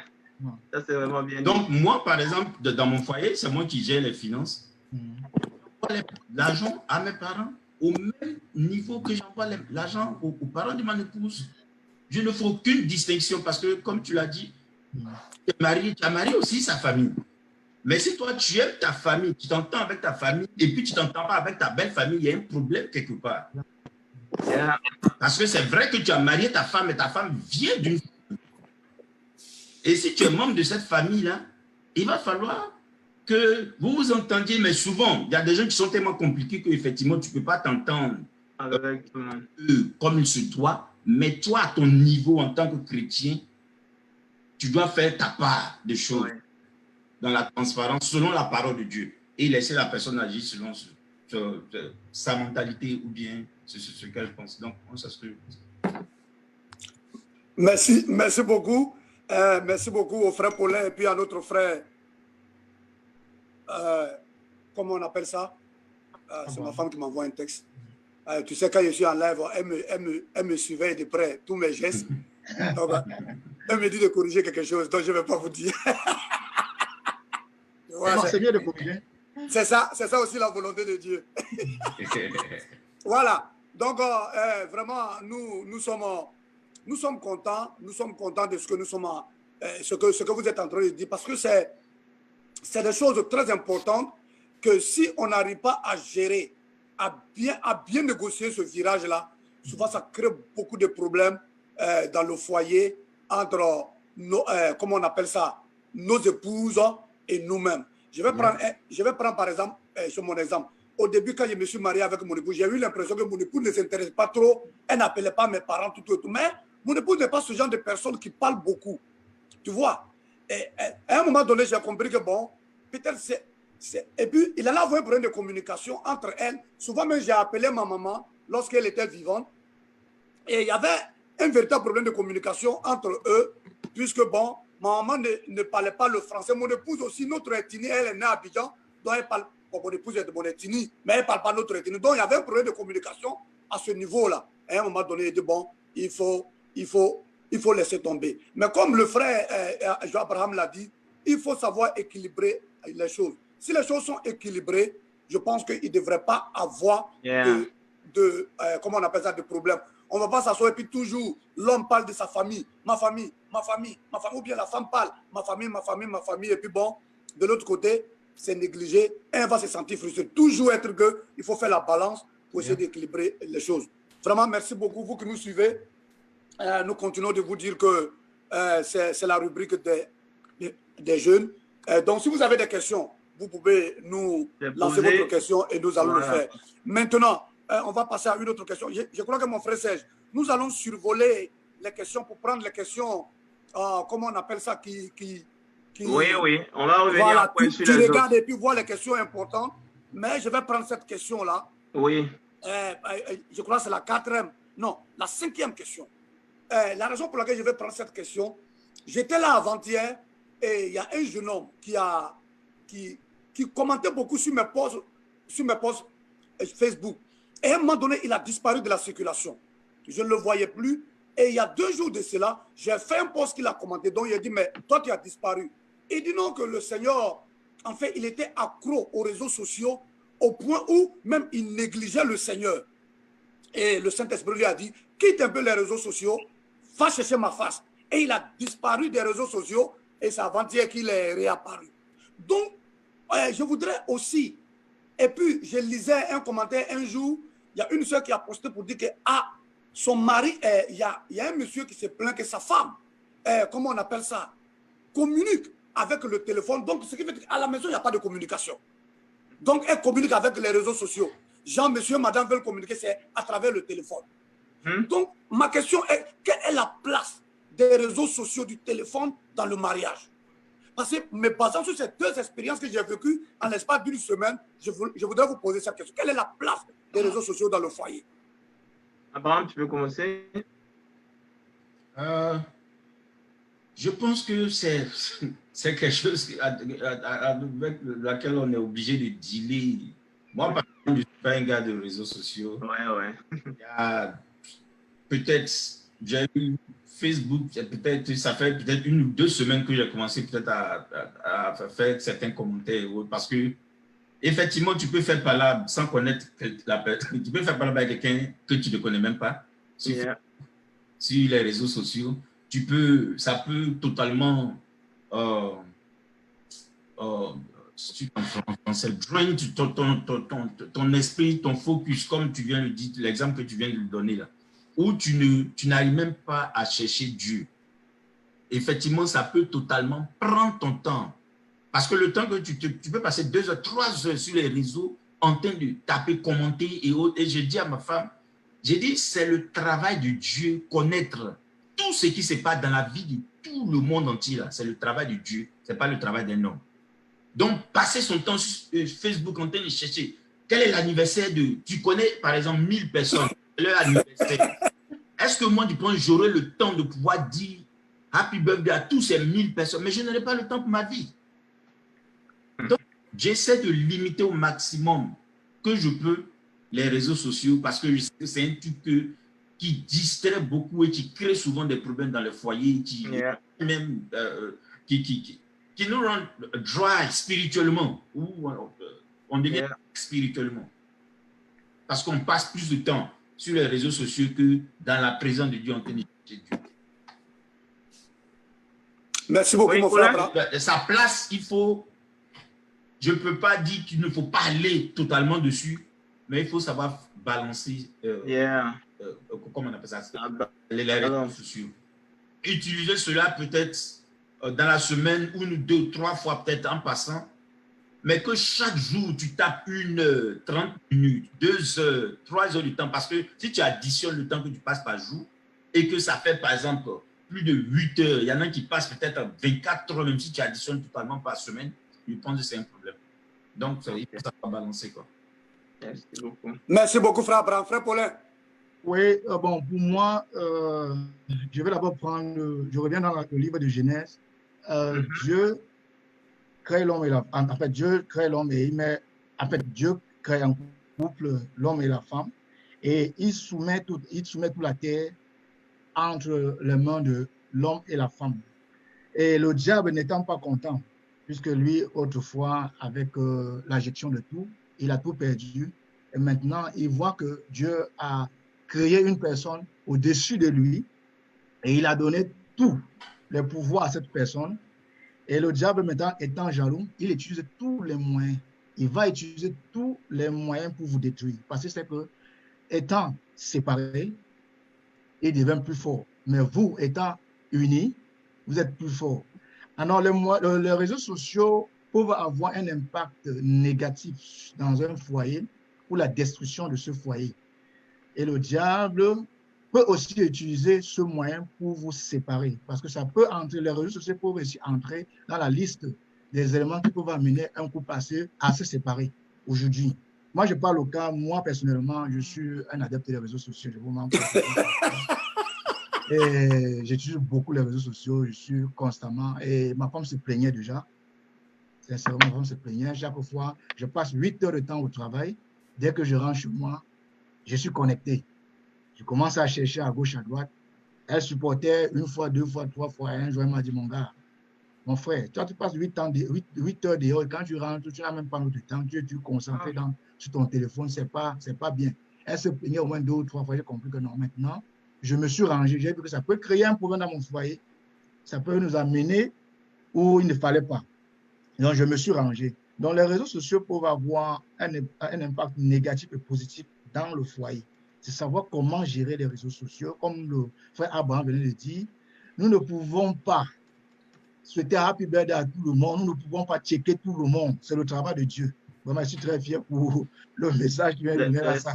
Ça, c'est vraiment bien. Donc, moi, par exemple, dans mon foyer, c'est moi qui gère les finances. L'argent à mes parents au même niveau que j'envoie l'argent aux parents de mon épouse. Je ne fais aucune distinction parce que, comme tu l'as dit, tu as marié aussi sa famille. Mais si toi, tu aimes ta famille, tu t'entends avec ta famille et puis tu ne t'entends pas avec ta belle famille, il y a un problème quelque part. Parce que c'est vrai que tu as marié ta femme et ta femme vient d'une famille. Et si tu es membre de cette famille-là, il va falloir que vous vous entendiez, mais souvent, il y a des gens qui sont tellement compliqués qu'effectivement, tu ne peux pas t'entendre comme il se doit. Mais toi, à ton niveau en tant que chrétien, tu dois faire ta part des choses dans la transparence, selon la parole de Dieu. Et laisser la personne agir selon sa mentalité ou bien ce qu'elle pense. Donc, ça se fait. Merci beaucoup. Merci beaucoup au frère Paulin et puis à notre frère, comment on appelle ça? C'est ma femme qui m'envoie un texte. Tu sais, quand je suis en live, elle me surveille de près, tous mes gestes. Donc, elle me dit de corriger quelque chose, donc je ne vais pas vous dire. C'est bien de corriger. C'est ça aussi la volonté de Dieu. Voilà. Donc, vraiment, nous sommes contents de ce que nous sommes, ce que vous êtes en train de dire, parce que c'est des choses très importantes que si on n'arrive pas à gérer, à bien négocier ce virage-là, souvent ça crée beaucoup de problèmes dans le foyer entre comment on appelle ça, nos épouses et nous-mêmes. Je vais prendre par exemple, sur mon exemple. Au début, quand je me suis marié avec mon épouse, j'ai eu l'impression que mon épouse ne s'intéresse pas trop. Elle n'appelait pas mes parents, tout. Mais mon épouse n'est pas ce genre de personne qui parle beaucoup. Tu vois. Et à un moment donné, j'ai compris que bon, peut-être c'est... Et puis, il allait avoir un problème de communication entre elles. Souvent, même, j'ai appelé ma maman lorsqu'elle était vivante. Et il y avait un véritable problème de communication entre eux, puisque, bon, ma maman ne parlait pas le français. Mon épouse aussi, notre ethnie, elle est née à Abidjan, donc elle parle... Bon, mon épouse est de mon ethnie, mais elle ne parle pas notre ethnie. Donc, il y avait un problème de communication à ce niveau-là. Et à un moment donné, il dit, bon, il faut laisser tomber. Mais comme le frère Abraham l'a dit, il faut savoir équilibrer les choses. Si les choses sont équilibrées, je pense qu'il ne devrait pas avoir comment on appelle ça, de problème. On ne va pas s'asseoir et puis toujours, l'homme parle de sa famille, ma famille, ma famille, ma famille, ou bien la femme parle, ma famille, ma famille, ma famille, et puis bon, de l'autre côté, c'est négligé, elle va se sentir frustrée. Toujours être que, il faut faire la balance pour essayer d'équilibrer les choses. Vraiment, merci beaucoup, vous qui nous suivez. Nous continuons de vous dire que c'est la rubrique des jeunes. Donc, si vous avez des questions, vous pouvez nous lancer votre question et nous allons le faire. Maintenant, on va passer à une autre question. Je crois que mon frère Serge, nous allons survoler les questions pour prendre les questions, comment on appelle ça, oui, on va revenir voilà, après sur tu les regardes autres. et puis voir les questions importantes. Mais je vais prendre cette question-là. Oui. Je crois que c'est la 4e, non, la 5e question. La raison pour laquelle je vais prendre cette question, j'étais là avant-hier et il y a un jeune homme qui commentait beaucoup sur mes posts Facebook. Et à un moment donné, il a disparu de la circulation. Je ne le voyais plus. Et il y a 2 jours de cela, j'ai fait un post qu'il a commenté. Donc, il a dit, mais toi, tu as disparu. Il dit non, que le Seigneur, en fait, il était accro aux réseaux sociaux au point où même il négligeait le Seigneur. Et le Saint-Esprit lui a dit, quitte un peu les réseaux sociaux, va chercher ma face. Et il a disparu des réseaux sociaux et c'est avant-hier qu'il est réapparu. Donc, je voudrais aussi, et puis je lisais un commentaire un jour, il y a une soeur qui a posté pour dire que son mari, il y a un monsieur qui se plaint que sa femme, comment on appelle ça, communique avec le téléphone. Donc, ce qui veut dire qu'à la maison, il n'y a pas de communication. Donc, elle communique avec les réseaux sociaux. Jean, monsieur, madame veulent communiquer, c'est à travers le téléphone. Donc, ma question est, quelle est la place des réseaux sociaux, du téléphone dans le mariage? Parce que, me basant sur ces 2 expériences que j'ai vécues en l'espace d'une semaine, je voudrais vous poser cette question. Quelle est la place des réseaux sociaux dans le foyer? Abraham, tu peux commencer? Je pense que c'est quelque chose avec laquelle on est obligé de dealer. Moi, par exemple, je ne suis pas un gars de réseaux sociaux. Ouais. Il y a peut-être, j'ai eu Facebook, ça fait peut-être 1 ou 2 semaines que j'ai commencé peut-être à faire certains commentaires parce que effectivement, tu peux faire par là sans connaître la personne. Tu peux faire par là avec quelqu'un que tu ne connais même pas sur les réseaux sociaux. Ça peut totalement drain ton esprit, ton focus, comme tu viens de dire, l'exemple que tu viens de lui donner là, où tu n'arrives même pas à chercher Dieu. Effectivement, ça peut totalement prendre ton temps. Parce que le temps que tu peux passer 2 heures, 3 heures sur les réseaux en train de taper, commenter et autres. Et je dis à ma femme, j'ai dit, c'est le travail de Dieu, connaître tout ce qui se passe dans la vie de tout le monde entier. C'est le travail de Dieu, ce n'est pas le travail d'un homme. Donc, passer son temps sur Facebook en train de chercher quel est l'anniversaire de... Tu connais, par exemple, 1000 personnes, leur anniversaire. Est-ce que moi, du point, j'aurai le temps de pouvoir dire Happy Birthday à tous ces 1000 personnes? Mais je n'aurai pas le temps pour ma vie. Donc, j'essaie de limiter au maximum que je peux les réseaux sociaux parce que je sais que c'est un truc qui distrait beaucoup et qui crée souvent des problèmes dans le foyer, qui nous rend dry spirituellement, ou on devient spirituellement. Parce qu'on passe plus de temps sur les réseaux sociaux que dans la présence de Dieu en train de chercher Dieu. Merci beaucoup, mon frère. Sa place, je ne peux pas dire qu'il ne faut pas aller totalement dessus, mais il faut savoir balancer, comment on appelle ça, les réseaux sociaux. Utiliser cela peut-être dans la semaine, 1 ou 2, 3 fois peut-être en passant, mais que chaque jour tu tapes 1 heure, 30 minutes, 2 heures, 3 heures du temps, parce que si tu additionnes le temps que tu passes par jour et que ça fait par exemple plus de 8 heures, il y en a qui passent peut-être 24 heures, même si tu additionnes totalement par semaine, je pense que c'est un problème. Donc, il faut savoir balancer, quoi. Merci beaucoup. Merci beaucoup, frère Abraham. Frère Paulin. Oui, bon, pour moi, je vais d'abord je reviens dans le livre de Genèse. Dieu crée l'homme et la femme. En fait, Dieu crée l'homme et Dieu crée en couple l'homme et la femme. Et il soumet toute la terre entre les mains de l'homme et la femme. Et le diable n'étant pas content, puisque lui, autrefois, avec la gestion de tout, il a tout perdu. Et maintenant, il voit que Dieu a créé une personne au-dessus de lui et il a donné tous les pouvoirs à cette personne. Et le diable, maintenant, étant jaloux, il utilise tous les moyens. Il va utiliser tous les moyens pour vous détruire. Parce que c'est que, étant séparés, il devient plus fort. Mais vous, étant unis, vous êtes plus fort. Alors, les réseaux sociaux peuvent avoir un impact négatif dans un foyer pour la destruction de ce foyer. Et le diable peut aussi utiliser ce moyen pour vous séparer. Parce que ça peut entrer, les réseaux sociaux peuvent aussi entrer dans la liste des éléments qui peuvent amener un couple à se séparer aujourd'hui. Moi, je parle au cas, moi, personnellement, je suis un adepte des réseaux sociaux. Je vous mens pas. Et j'utilise beaucoup les réseaux sociaux, je suis constamment. Et ma femme se plaignait déjà. Sincèrement, ma femme se plaignait. Chaque fois, je passe 8 heures de temps au travail. Dès que je rentre chez moi, je suis connecté. Je commence à chercher à gauche, à droite. Elle supportait une fois, 2 fois, 3 fois. Un jour, elle m'a dit, mon gars, mon frère, toi, tu passes 8 heures dehors et quand tu rentres, tu n'as même pas notre temps. Tu es concentré sur ton téléphone. C'est pas bien. Elle se plaignait au moins 2 ou 3 fois. J'ai compris que non, maintenant, je me suis rangé. J'ai vu que ça peut créer un problème dans mon foyer. Ça peut nous amener où il ne fallait pas. Donc, je me suis rangé. Donc, les réseaux sociaux peuvent avoir un impact négatif et positif dans le foyer. C'est savoir comment gérer les réseaux sociaux. Comme le frère Abraham venait de dire, nous ne pouvons pas souhaiter happy birthday à tout le monde. Nous ne pouvons pas checker tout le monde. C'est le travail de Dieu. Vraiment, je suis très fier pour le message qui vient de venir à ça.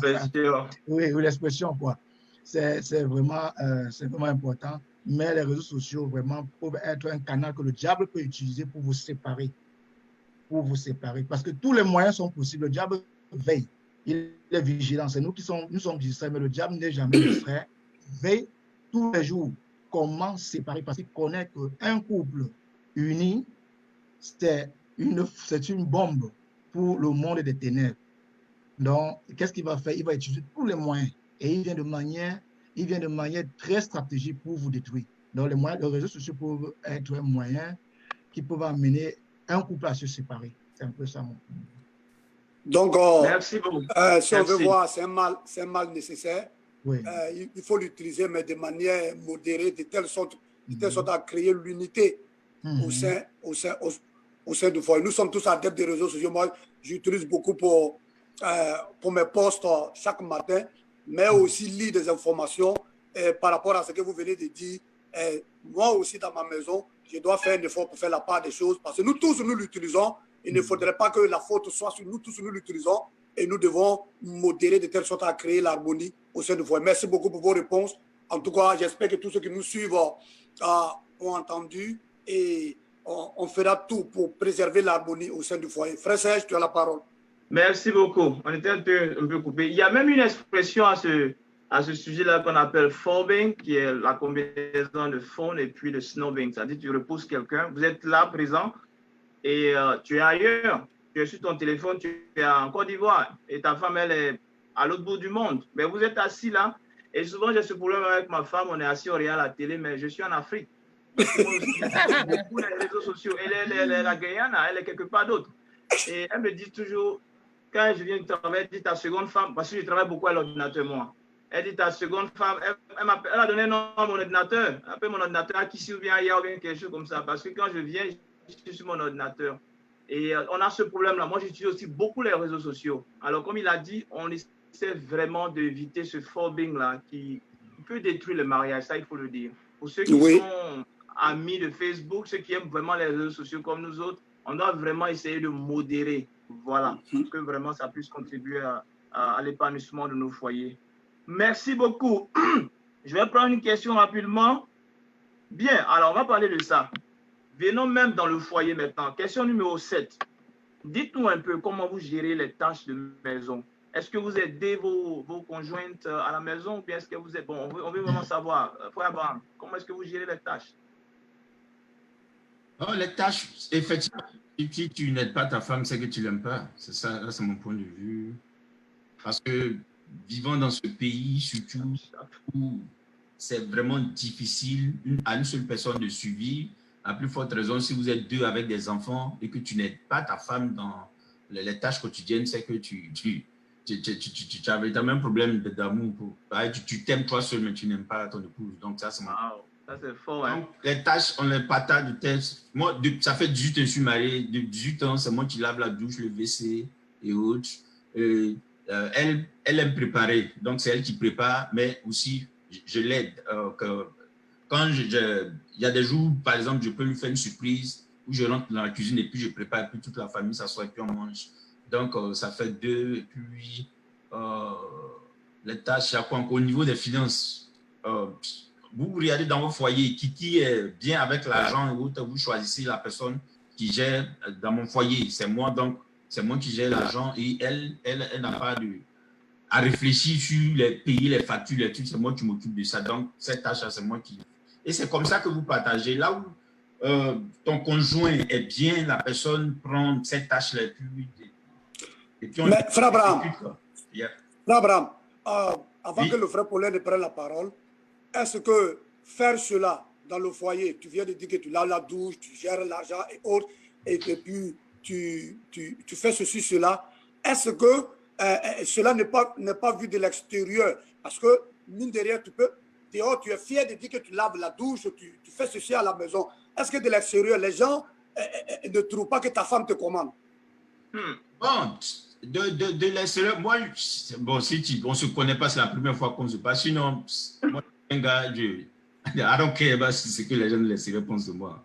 Oui, l'expression, quoi. C'est vraiment important. Mais les réseaux sociaux, vraiment, peuvent être un canal que le diable peut utiliser pour vous séparer. Parce que tous les moyens sont possibles. Le diable veille. Il est vigilant. C'est nous sommes distraits, mais le diable n'est jamais distrait. Veille tous les jours. Comment séparer? Parce qu'il connaît qu'un couple uni, c'est une bombe pour le monde des ténèbres. Donc, qu'est-ce qu'il va faire? Il va utiliser tous les moyens. Et il vient de manière très stratégique pour vous détruire. Donc, les réseaux sociaux peuvent être un moyen qui peut amener un couple à se séparer. C'est un peu ça. Donc, merci beaucoup. Si on veut voir, c'est un mal nécessaire. Oui. Il faut l'utiliser, mais de manière modérée, de telle sorte à créer l'unité au sein du foyer. Nous sommes tous adeptes des réseaux sociaux. Moi, j'utilise beaucoup pour mes posts chaque matin, mais aussi lire des informations par rapport à ce que vous venez de dire. Moi aussi, dans ma maison, je dois faire un effort pour faire la part des choses, parce que nous tous, nous l'utilisons. Il ne faudrait pas que la faute soit sur nous tous, nous l'utilisons, et nous devons modérer de telle sorte à créer l'harmonie au sein du foyer. Merci beaucoup pour vos réponses. En tout cas, j'espère que tous ceux qui nous suivent ont entendu, et on fera tout pour préserver l'harmonie au sein du foyer. Frère Serge, tu as la parole. Merci beaucoup. On était un peu coupé. Il y a même une expression à ce sujet-là qu'on appelle fobbing, qui est la combinaison de phone et puis de snobbing. C'est-à-dire tu repousses quelqu'un, vous êtes là présent et tu es ailleurs. Tu es sur ton téléphone, tu es en Côte d'Ivoire et ta femme, elle est à l'autre bout du monde. Mais vous êtes assis là et souvent j'ai ce problème avec ma femme, on est assis, on regarde la télé, mais je suis en Afrique. Beaucoup les réseaux sociaux. Elle est la Guyana, elle est quelque part d'autre. Et elle me dit toujours, quand je viens de travailler, elle dit ta seconde femme, parce que je travaille beaucoup à l'ordinateur, moi. Elle dit ta seconde femme, elle a donné un nom à mon ordinateur. Elle appelle mon ordinateur à Kissi ou bien Aya ou bien quelque chose comme ça. Parce que quand je viens, je suis sur mon ordinateur. Et on a ce problème-là. Moi, j'utilise aussi beaucoup les réseaux sociaux. Alors, comme il a dit, on essaie vraiment d'éviter ce fobbing-là qui peut détruire le mariage. Ça, il faut le dire. Pour ceux qui sont amis de Facebook, ceux qui aiment vraiment les réseaux sociaux comme nous autres, on doit vraiment essayer de modérer. Voilà, pour que vraiment ça puisse contribuer à l'épanouissement de nos foyers. Merci beaucoup. Je vais prendre une question rapidement. Bien, alors on va parler de ça. Venons même dans le foyer maintenant. Question numéro 7. Dites-nous un peu comment vous gérez les tâches de maison. Est-ce que vous aidez vos conjointes à la maison ou bien est-ce que vous êtes... Bon, on veut vraiment savoir. Frère Abraham, comment est-ce que vous gérez les tâches? Oh, les tâches, effectivement, si tu n'aides pas ta femme, c'est que tu ne l'aimes pas. C'est ça, là, c'est mon point de vue. Parce que vivant dans ce pays, surtout où c'est vraiment difficile à une seule personne de suivre, à plus forte raison, si vous êtes deux avec des enfants et que tu n'aides pas ta femme dans les tâches quotidiennes, c'est que tu tu avais le même problème d'amour. Tu t'aimes toi seul, mais tu n'aimes pas ton épouse. Donc, ça, c'est Wow, ça c'est fort. Hein? Donc, les tâches, on les partage de telle. Moi, ça fait 18 ans que je suis marié. De 18 ans, c'est moi qui lave la douche, le WC et autres. Elle aime préparer. Donc, c'est elle qui prépare, mais aussi, je l'aide. Quand il y a des jours, par exemple, je peux lui faire une surprise où je rentre dans la cuisine et puis je prépare, et puis toute la famille s'assoit et puis on mange. Donc, ça fait 2. Et puis, les tâches, au niveau des finances, vous regardez dans vos foyers qui est bien avec l'argent et autres, vous choisissez la personne qui gère dans mon foyer. C'est moi, donc, c'est moi qui gère l'argent et elle n'a pas à réfléchir sur payer les factures, les trucs, c'est moi qui m'occupe de ça. Donc, cette tâche-là, c'est moi qui. Et c'est comme ça que vous partagez. Là où ton conjoint est bien, la personne prend cette tâche-là et puis on. Mais, frère Abraham, yeah. frère Abraham, avant que le frère Paulin ne prenne la parole, est-ce que faire cela dans le foyer, tu viens de dire que tu laves la douche, tu gères l'argent et autres, et puis tu fais ceci, cela, est-ce que cela n'est pas vu de l'extérieur? Parce que, mine de rien, dehors, tu es fier de dire que tu laves la douche, tu fais ceci à la maison. Est-ce que de l'extérieur, les gens ne trouvent pas que ta femme te commande? Bon, de l'extérieur, moi, bon, si on ne se connaît pas, c'est la première fois qu'on se passe. Sinon, moi, un gars, I don't care about ce que les gens de l'extérieur pensent de moi.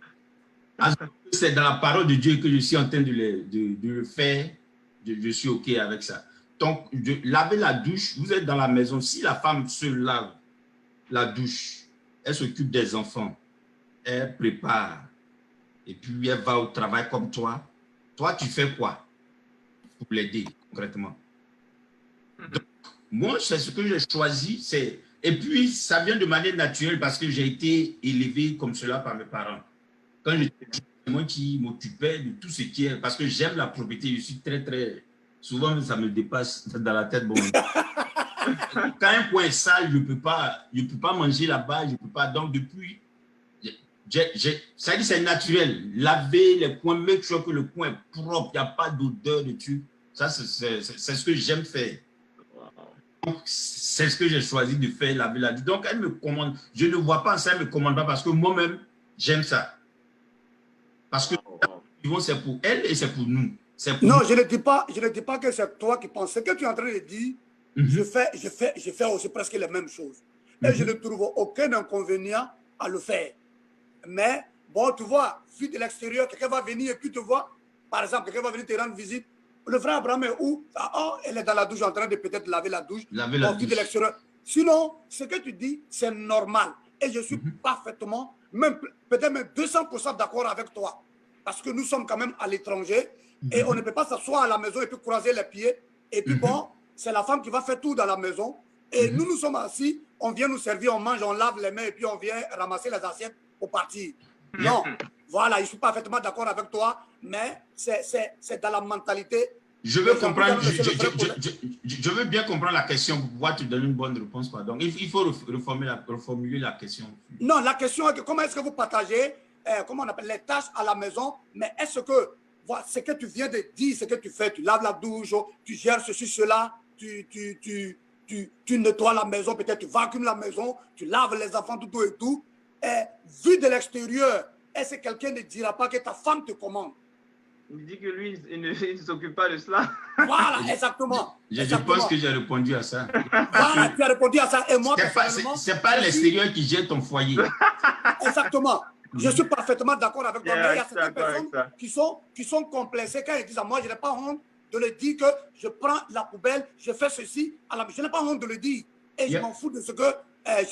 C'est dans la parole de Dieu que je suis en train de le faire. Je suis OK avec ça. Donc, laver la douche, vous êtes dans la maison. Si la femme se lave la douche, elle s'occupe des enfants, elle prépare, et puis elle va au travail comme toi. Toi, tu fais quoi pour l'aider concrètement? Donc, moi, c'est ce que j'ai choisi. Et puis, ça vient de manière naturelle parce que j'ai été élevé comme cela par mes parents. Quand j'étais petit, c'est moi qui m'occupais de tout ce qui est... Parce que j'aime la propriété, je suis très, très... Souvent, ça me dépasse dans la tête. Bon. Quand un coin est sale, je ne peux pas manger là-bas, je ne peux pas... Donc, depuis... Ça dit c'est naturel. Laver les coins, make sure que le coin est propre, il n'y a pas d'odeur de trucs. Ça, c'est ce que j'aime faire. Donc, c'est ce que j'ai choisi de faire, laver la douche. Donc, elle me commande. Je ne vois pas ça, elle ne me commande pas parce que moi-même, j'aime ça. Parce que c'est pour elle et c'est pour nous. Non, je ne dis pas que c'est toi qui penses. Ce que tu es en train de dire, je fais aussi presque les mêmes choses. Et je ne trouve aucun inconvénient à le faire. Mais, bon, tu vois, vu de l'extérieur, quelqu'un va venir et puis te voir, par exemple, quelqu'un va venir te rendre visite. Le frère Abraham est où? Elle est dans la douche en train de peut-être laver la douche. Laver la douche. De l'extérieur. Sinon, ce que tu dis, c'est normal. Et je suis parfaitement, même peut-être même 200% d'accord avec toi. Parce que nous sommes quand même à l'étranger et on ne peut pas s'asseoir à la maison et puis croiser les pieds. Et puis bon, c'est la femme qui va faire tout dans la maison. Et nous sommes assis, on vient nous servir, on mange, on lave les mains et puis on vient ramasser les assiettes pour partir. Non, voilà, je suis parfaitement d'accord avec toi, mais c'est dans la mentalité. Je veux comprendre, je veux bien comprendre la question pour pouvoir te donner une bonne réponse. Donc, il faut reformuler la question. Non, la question est que comment est-ce que vous partagez, comment on appelle, les tâches à la maison, mais est-ce que, voilà, ce que tu viens de dire, ce que tu fais, tu laves la douche, tu gères ceci, cela, tu nettoies la maison, peut-être tu vacuumes la maison, tu laves les enfants, tout et tout. Vu de l'extérieur, est-ce que quelqu'un ne dira pas que ta femme te commande? Il dit que lui, il ne s'occupe pas de cela. Voilà, exactement. Je pense que j'ai répondu à ça. Voilà, tu as répondu à ça. Et moi, c'est pas l'extérieur qui gère ton foyer. Exactement. Je suis parfaitement d'accord avec toi. Mais il y a certaines personnes qui sont complexées quand ils disent à moi, je n'ai pas honte de le dire que je prends la poubelle, je fais ceci. Je n'ai pas honte de le dire. Et je m'en fous de ce que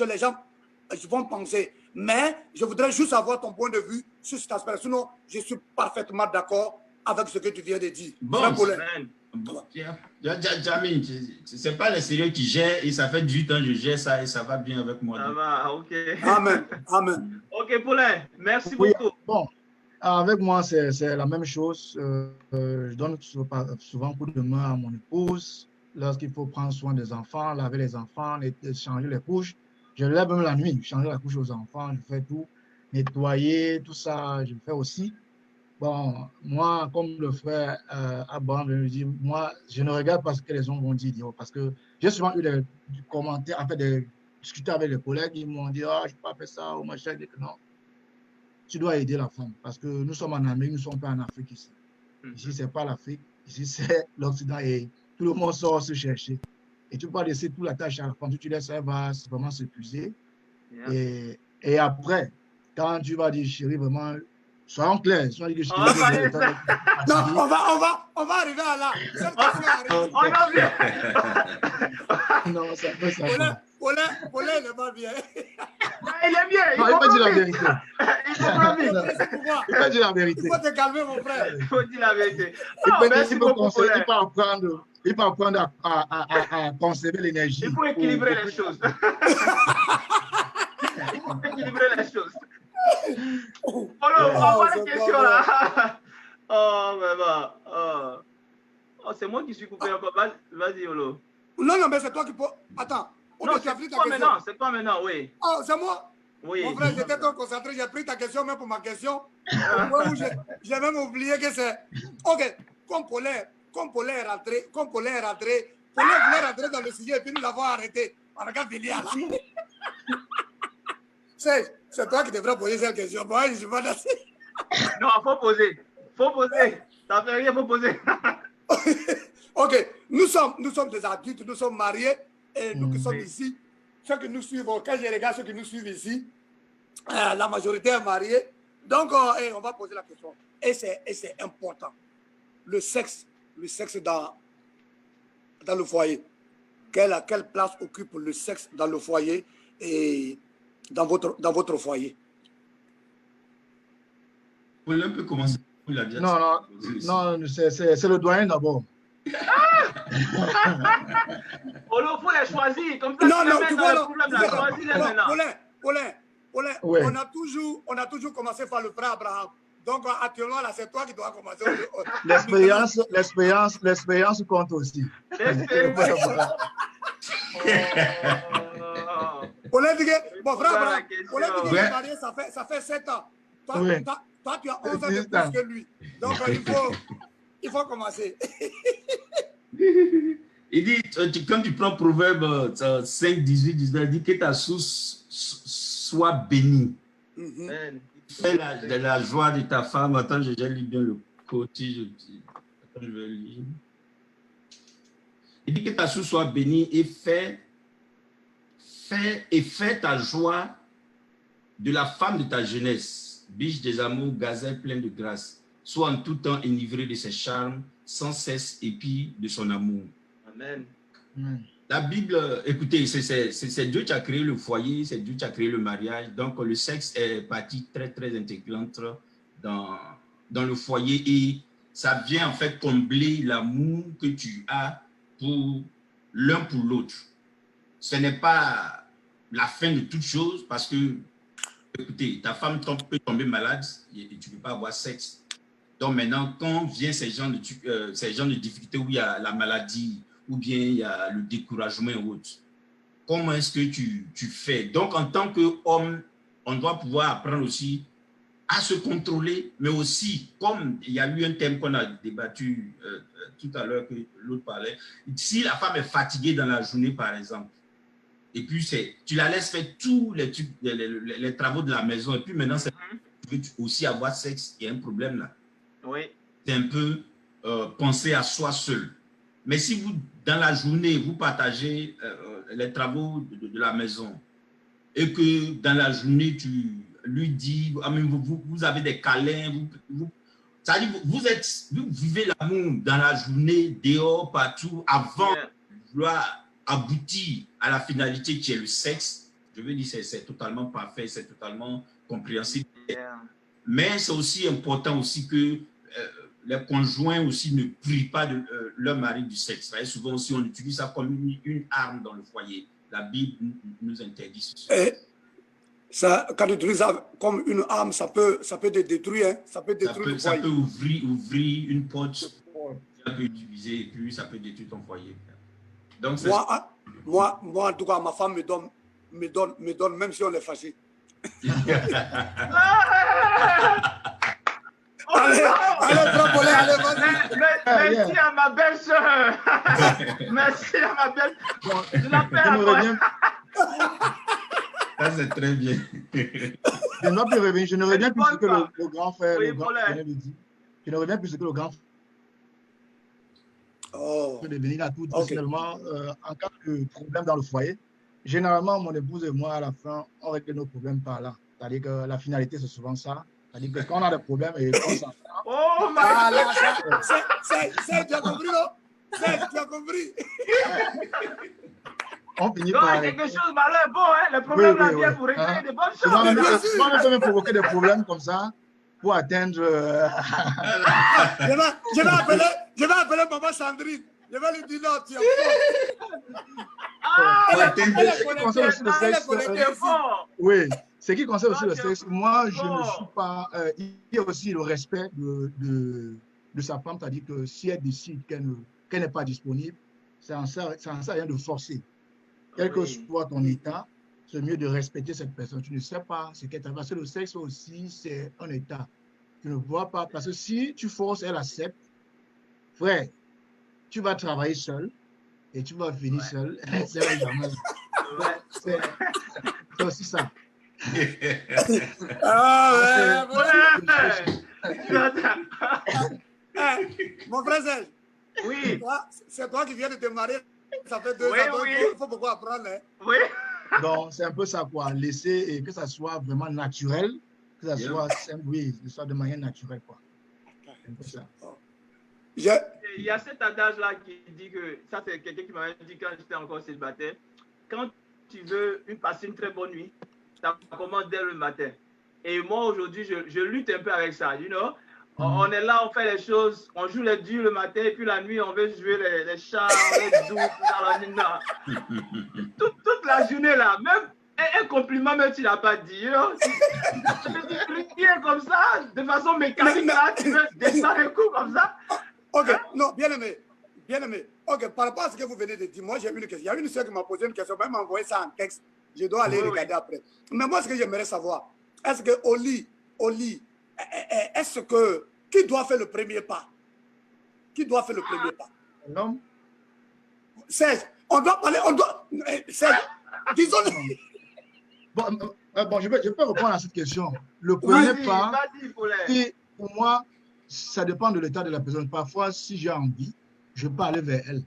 les gens vont penser. Mais je voudrais juste avoir ton point de vue sur cet aspect. Sinon, je suis parfaitement d'accord avec ce que tu viens de dire. Bon, Jamie, c'est pas l'extérieur qui gère et ça fait 18 ans que je gère ça et ça va bien avec moi. Ça va, ok. Amen, amen. Ok, Paulin, merci beaucoup. Bon, avec moi, c'est la même chose. Je donne souvent coup de main à mon épouse lorsqu'il faut prendre soin des enfants, laver les enfants, changer les couches. Je lève même la nuit, changer la couche aux enfants, je fais tout, nettoyer, tout ça, je le fais aussi. Bon, moi, comme le frère Abraham me dit, moi, je ne regarde pas ce que les gens vont dire, parce que j'ai souvent eu des commentaires, en fait, de discuter avec les collègues, ils m'ont dit, ah, je ne peux pas faire ça, ou machin, je dis que non. Tu dois aider la femme, parce que nous sommes en Amérique, nous ne sommes pas en Afrique ici. Ici, ce n'est pas l'Afrique, ici, c'est l'Occident, et tout le monde sort se chercher. Et tu ne peux pas laisser toute la tâche à la femme, tu laisses, elle va vraiment s'épuiser. Yeah. Et après, quand tu vas dire, chérie, vraiment, soyons clairs. Non, on va arriver à là. Non, ça peut ça. Paulin n'est pas bien. Il est bien. Non, il peut dire la vérité. Il peut dire la vérité. Il faut te calmer, mon frère. Il faut dire la vérité. Il peut apprendre à conserver l'énergie. Il faut équilibrer les choses. Il faut équilibrer les choses. Oh non, on va voir les questions là. Oh, maman. Oh, c'est moi qui suis coupé encore. Vas-y, Olo. Non, mais c'est toi qui peux. Attends. Non, c'est toi maintenant. C'est toi maintenant, oui. Oh, c'est moi? Oui. Mon frère, j'étais trop concentré. J'ai pris ta question même pour ma question. J'ai même oublié que c'est. Ok, comme Paulin est rentré, Paulin voulait rentrer dans le sujet et puis nous l'avons arrêté. On regarde Bilia là. C'est toi qui devrais poser cette question. Moi, je ne suis pas d'accord. Non, il faut poser. Ça fait rien, il faut poser. Ok, nous sommes des adultes, nous sommes mariés et nous qui sommes ici, ceux que nous suivons, quand je regarde ceux qui nous suivent ici, la majorité est mariée. Donc, on va poser la question. Et c'est important. Le sexe dans le foyer. Quelle place occupe le sexe dans le foyer et dans votre foyer? Vous pouvez un peu commencer. Non, c'est le doyen d'abord. Olo, il faut les choisir. Comme ça, non, tu vois, le problème, la choisir maintenant. Paulin, ouais. on a toujours commencé par le frère Abraham. Donc, actuellement, là, c'est toi qui dois commencer. L'expérience compte aussi. Paulin dit que, mon frère Abraham, Paulin dit qu'il est marié, ça fait 7 ans. Toi, tu as 11 ans de plus que lui. Donc, il faut commencer. Il dit, quand tu prends Proverbe 5, 18, 19, il dit que ta source soit bénie. Fais la joie de ta femme. Attends, je lis bien le côté. Attends, je vais lire. Il dit que ta source soit bénie et fais ta joie de la femme de ta jeunesse, biche des amours, gazelle pleine de grâce. Sois en tout temps enivré de ses charmes, sans cesse épi de son amour. Amen. La Bible, écoutez, c'est Dieu qui a créé le foyer, c'est Dieu qui a créé le mariage. Donc, le sexe est partie très, très intégrante dans le foyer et ça vient en fait combler l'amour que tu as pour l'un pour l'autre. Ce n'est pas la fin de toute chose parce que, écoutez, ta femme peut tomber malade et tu ne peux pas avoir sexe. Donc maintenant, quand vient ces gens de difficultés où il y a la maladie, ou bien il y a le découragement et autres, comment est-ce que tu fais? Donc en tant qu'homme, on doit pouvoir apprendre aussi à se contrôler, mais aussi, comme il y a eu un thème qu'on a débattu tout à l'heure que l'autre parlait, si la femme est fatiguée dans la journée par exemple, et puis tu la laisses faire tous les travaux de la maison, et puis maintenant tu veux aussi avoir sexe, il y a un problème là. Oui. C'est un peu penser à soi seul. Mais si vous, dans la journée, vous partagez les travaux de la maison et que dans la journée, tu lui dis, vous avez des câlins, ça dit, vous vivez l'amour dans la journée, dehors, partout, avant de vouloir aboutir à la finalité qui est le sexe. Je veux dire, c'est totalement parfait, c'est totalement compréhensible. Mais c'est aussi important aussi que les conjoints aussi ne privent pas de leur mari du sexe. Souvent aussi, on utilise ça comme une arme dans le foyer. La Bible nous interdit ceci. Ça, quand tu utilises ça comme une arme, ça peut te détruire. Hein? Ça peut détruire le foyer. Ça peut ouvrir une porte. Ça peut utiliser et puis ça peut détruire ton foyer. Donc, moi, en tout cas, ma femme me donne même si on est fâché. Allez, allez, prends Paulin, allez, vas-y. Merci à ma belle-sœur. Merci à ma belle. Bon, Je l'appelle à me toi. reviens, Ça, c'est très bien. je ne dois plus revenir. Je ne reviens plus sur ce que le grand frère, Oui, le grand Paulin. venait de dire. Je ne reviens plus sur ce que le grand Oh, frère de venir là tout ok. seulement en cas de problème dans le foyer. Généralement, mon épouse et moi, à la fin, on règle nos problèmes par là. C'est-à-dire que la finalité, c'est souvent ça. C'est-à-dire que quand on a des problèmes et qu'on s'entend, Oh my Ah God. là, c'est, tu as compris, non? Tu as compris? on finit Donc, par... quelque chose malheur, bon, hein, le problème là vient pour régler Hein? des bonnes choses. Souvent, bien sûr. souvent, on peut même provoquer des problèmes comme ça pour atteindre... Je vais appeler maman Sandrine. Je vais lui dire non, tu es fort. Ah, Pour Elle atteindre- est Ce qui concerne connectée. aussi le Elle est sexe, connectée c'est aussi. fort. oui, ce qui concerne aussi le Ah, sexe, moi, je ne bon. suis pas... il y a aussi le respect de sa femme, c'est-à-dire que si elle décide qu'elle n'est pas disponible, ça ne sert à rien de forcer. Quel que Oui. soit ton état, c'est mieux de respecter cette personne. Tu ne sais pas ce qu'elle t'a. Parce que le sexe aussi, c'est un état. Tu ne vois pas. Parce que si tu forces, elle accepte. Frère, tu vas travailler seul et tu vas finir seul. C'est jamais. Ouais. C'est aussi ça. Ah, ouais, mon frère Serge, Oui, c'est toi qui viens de te marier. Ça fait 2 Oui, ans. oui. Il faut beaucoup apprendre. Hein. oui. Donc, c'est un peu ça, quoi. Laisser et que ça soit vraiment naturel, que ça Yeah. soit simple, oui, que ça soit de manière naturelle, quoi. C'est un peu ça. Il y a cet adage-là qui dit que, ça c'est quelqu'un qui m'avait dit quand j'étais encore célibataire, quand tu veux passer une très bonne nuit, ça commence dès le matin. Et moi aujourd'hui, je lutte un peu avec ça, you know. On est là, on fait les choses, on joue les durs le matin, et puis la nuit, on veut jouer les chats, les doux, dans la nuit. Toute la journée là, même un compliment, même tu ne l'as pas dit, you know. Tu me dis rien comme ça, de façon mécanique, là, tu veux descendre un coup comme ça. Ok, non, bien aimé. Ok, par rapport à ce que vous venez de dire, moi j'ai une question. Il y a une soeur qui m'a posé une question, elle m'a envoyé ça en texte. Je dois aller regarder après. Mais moi, ce que j'aimerais savoir, est-ce qu'au lit, est-ce que, qui doit faire le premier pas? Qui doit faire le premier pas? Non? Serge, on doit parler, Serge, disons... Bon, je peux répondre à cette question. Le premier pas, Vas-y, pour moi, ça dépend de l'état de la personne. Parfois, si j'ai envie, je peux aller vers elle.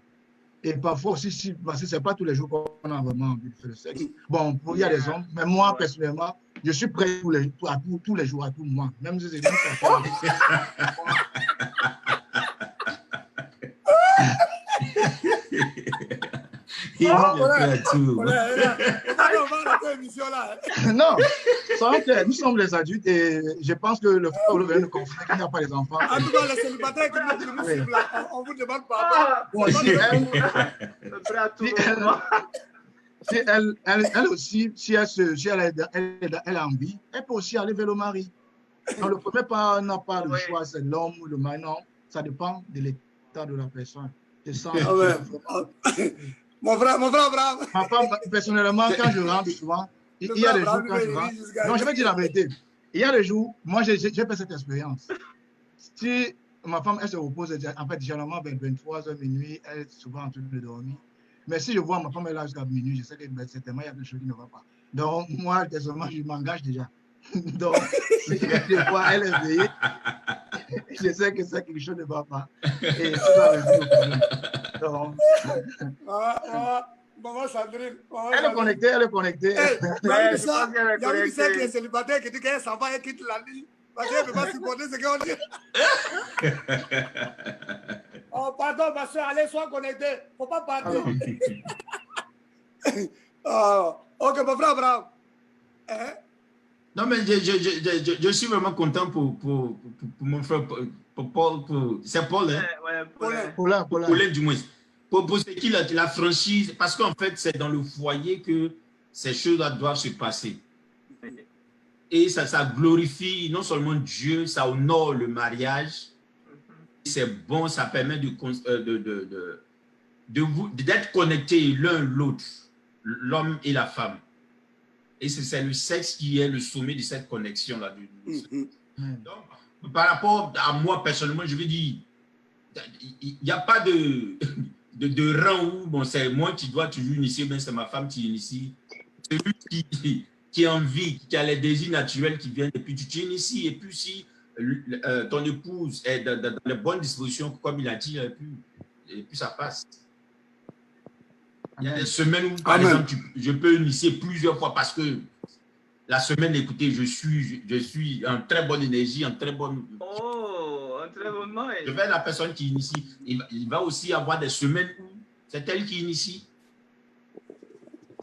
Et parfois aussi, parce que ce n'est pas tous les jours qu'on a vraiment envie de faire le sexe. Bon, il y a des hommes, mais moi, personnellement, je suis prêt tous les jours, à tout moment. Même si c'est juste Non, nous sommes les adultes et je pense que le frère Olivier nous confirme qu'il n'y a pas les enfants. En tout cas, les célibataires qui nous suivent là, on vous demande pardon. Bon, si elle aussi, si elle a envie, elle peut aussi aller vers le mari. Donc, le premier pas n'a pas le choix, c'est l'homme ou le mari. Non, ça dépend de l'état de la personne. Mon frère Abraham. Ma femme, personnellement, quand je rentre souvent, il y a des jours quand je rentre. Non, je vais dire la vérité. Il y a des jours, moi j'ai fait cette expérience. Si ma femme, elle se repose, en fait, généralement vers 23h, minuit, elle est souvent en train de dormir. Mais si je vois ma femme est là jusqu'à minuit, je sais que certainement il y a quelque chose qui ne va pas. Donc, moi, personnellement, je m'engage déjà. Donc, si des fois elle est éveillée, je sais que c'est quelque chose ne va pas. Et ça va résoudre le problème. Donc, Maman Sandrine. elle est connectée. Il y a une soeur qui est célibataire qui dit qu'elle s'en va et quitte la nuit. Parce qu'elle ne peut pas supporter ce qu'on dit. Oh, pardon, ma soeur, allez, sois connectée. Il ne faut pas partir. Ok, mon frère Abraham. Non, mais je suis vraiment content pour mon frère, pour Paul, c'est Paul, hein? Paulin, du moins. Pour ce qu'il a la franchise, parce qu'en fait, c'est dans le foyer que ces choses-là doivent se passer. Et ça glorifie non seulement Dieu, ça honore le mariage. C'est bon, ça permet d'être connectés l'un l'autre, l'homme et la femme. Et c'est le sexe qui est le sommet de cette connexion-là. Donc, par rapport à moi personnellement, je veux dire, il n'y a pas de, de rang où bon, c'est moi qui dois toujours initier, mais c'est ma femme qui initie. Celui qui a envie, qui a les désirs naturels qui viennent, et puis tu t'inities. Et puis si ton épouse est dans les bonnes dispositions, comme il a dit, et puis ça passe. Il y a des semaines où, par exemple, je peux initier plusieurs fois parce que la semaine, écoutez, je suis en très bonne énergie, en très bonne... Oh, un très bon moment. Je vais la personne qui initie. Il va aussi avoir des semaines où c'est elle qui initie.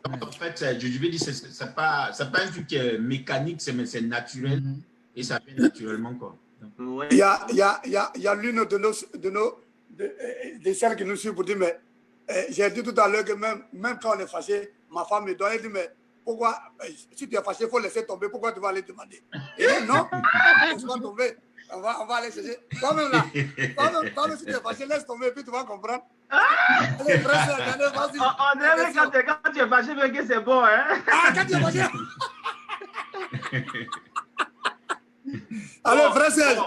Donc, en fait, je vais dire, ce n'est pas un truc qui est mécanique, c'est naturel et ça vient naturellement. Quoi. Ouais. Il y a l'une de celles qui nous suivent pour dire, mais j'ai dit tout à l'heure que même quand on est fâché, ma femme me doit dire, mais pourquoi, si tu es fâché, il faut laisser tomber, pourquoi tu vas aller demander? Et dit, non, laisse pas tomber, on va aller chercher. Toi-même là, toi-même si tu es fâché, laisse tomber, puis tu vas comprendre. Allez, vas-y. Quand tu es fâché, c'est bon, hein? Ah, quand tu es fâché. Allez, frère Serge,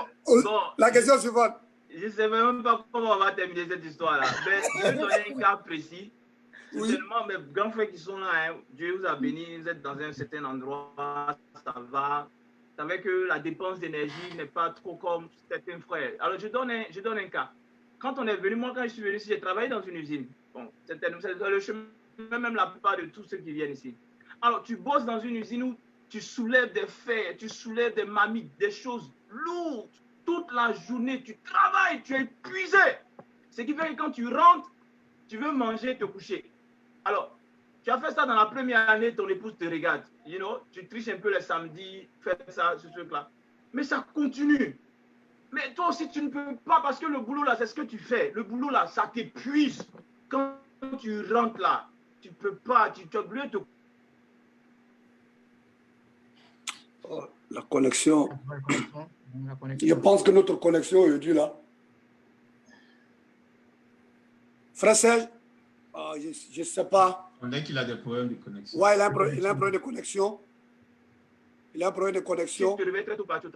la question suivante. Je ne sais même pas comment on va terminer cette histoire-là. Mais je vais donner un cas précis. Oui. Seulement, mes grands frères qui sont là, hein, Dieu vous a béni, vous êtes dans un certain endroit, ça va. Vous savez que la dépense d'énergie n'est pas trop comme certains frères. Alors, je donne un cas. Quand on est venu, moi, quand je suis venu ici, j'ai travaillé dans une usine. Bon, c'est le chemin, même la plupart de tous ceux qui viennent ici. Alors, tu bosses dans une usine où tu soulèves des fers, tu soulèves des marmites, des choses lourdes. Toute la journée, tu travailles, tu es épuisé. Ce qui fait que quand tu rentres, tu veux manger, te coucher. Alors, tu as fait ça dans la première année, ton épouse te regarde. You know, tu triches un peu les samedis, fais ça, ce truc-là. Mais ça continue. Mais toi aussi, tu ne peux pas parce que le boulot là, c'est ce que tu fais. Le boulot là, ça t'épuise. Quand tu rentres là, tu ne peux pas, tu as oublié de te... Oh, la connexion. Je pense que notre connexion aujourd'hui là. Frère Serge, je ne sais pas. On dirait qu'il a des problèmes de connexion. Ouais, il a un problème de connexion. Il a un problème de connexion. Tu devais être partout.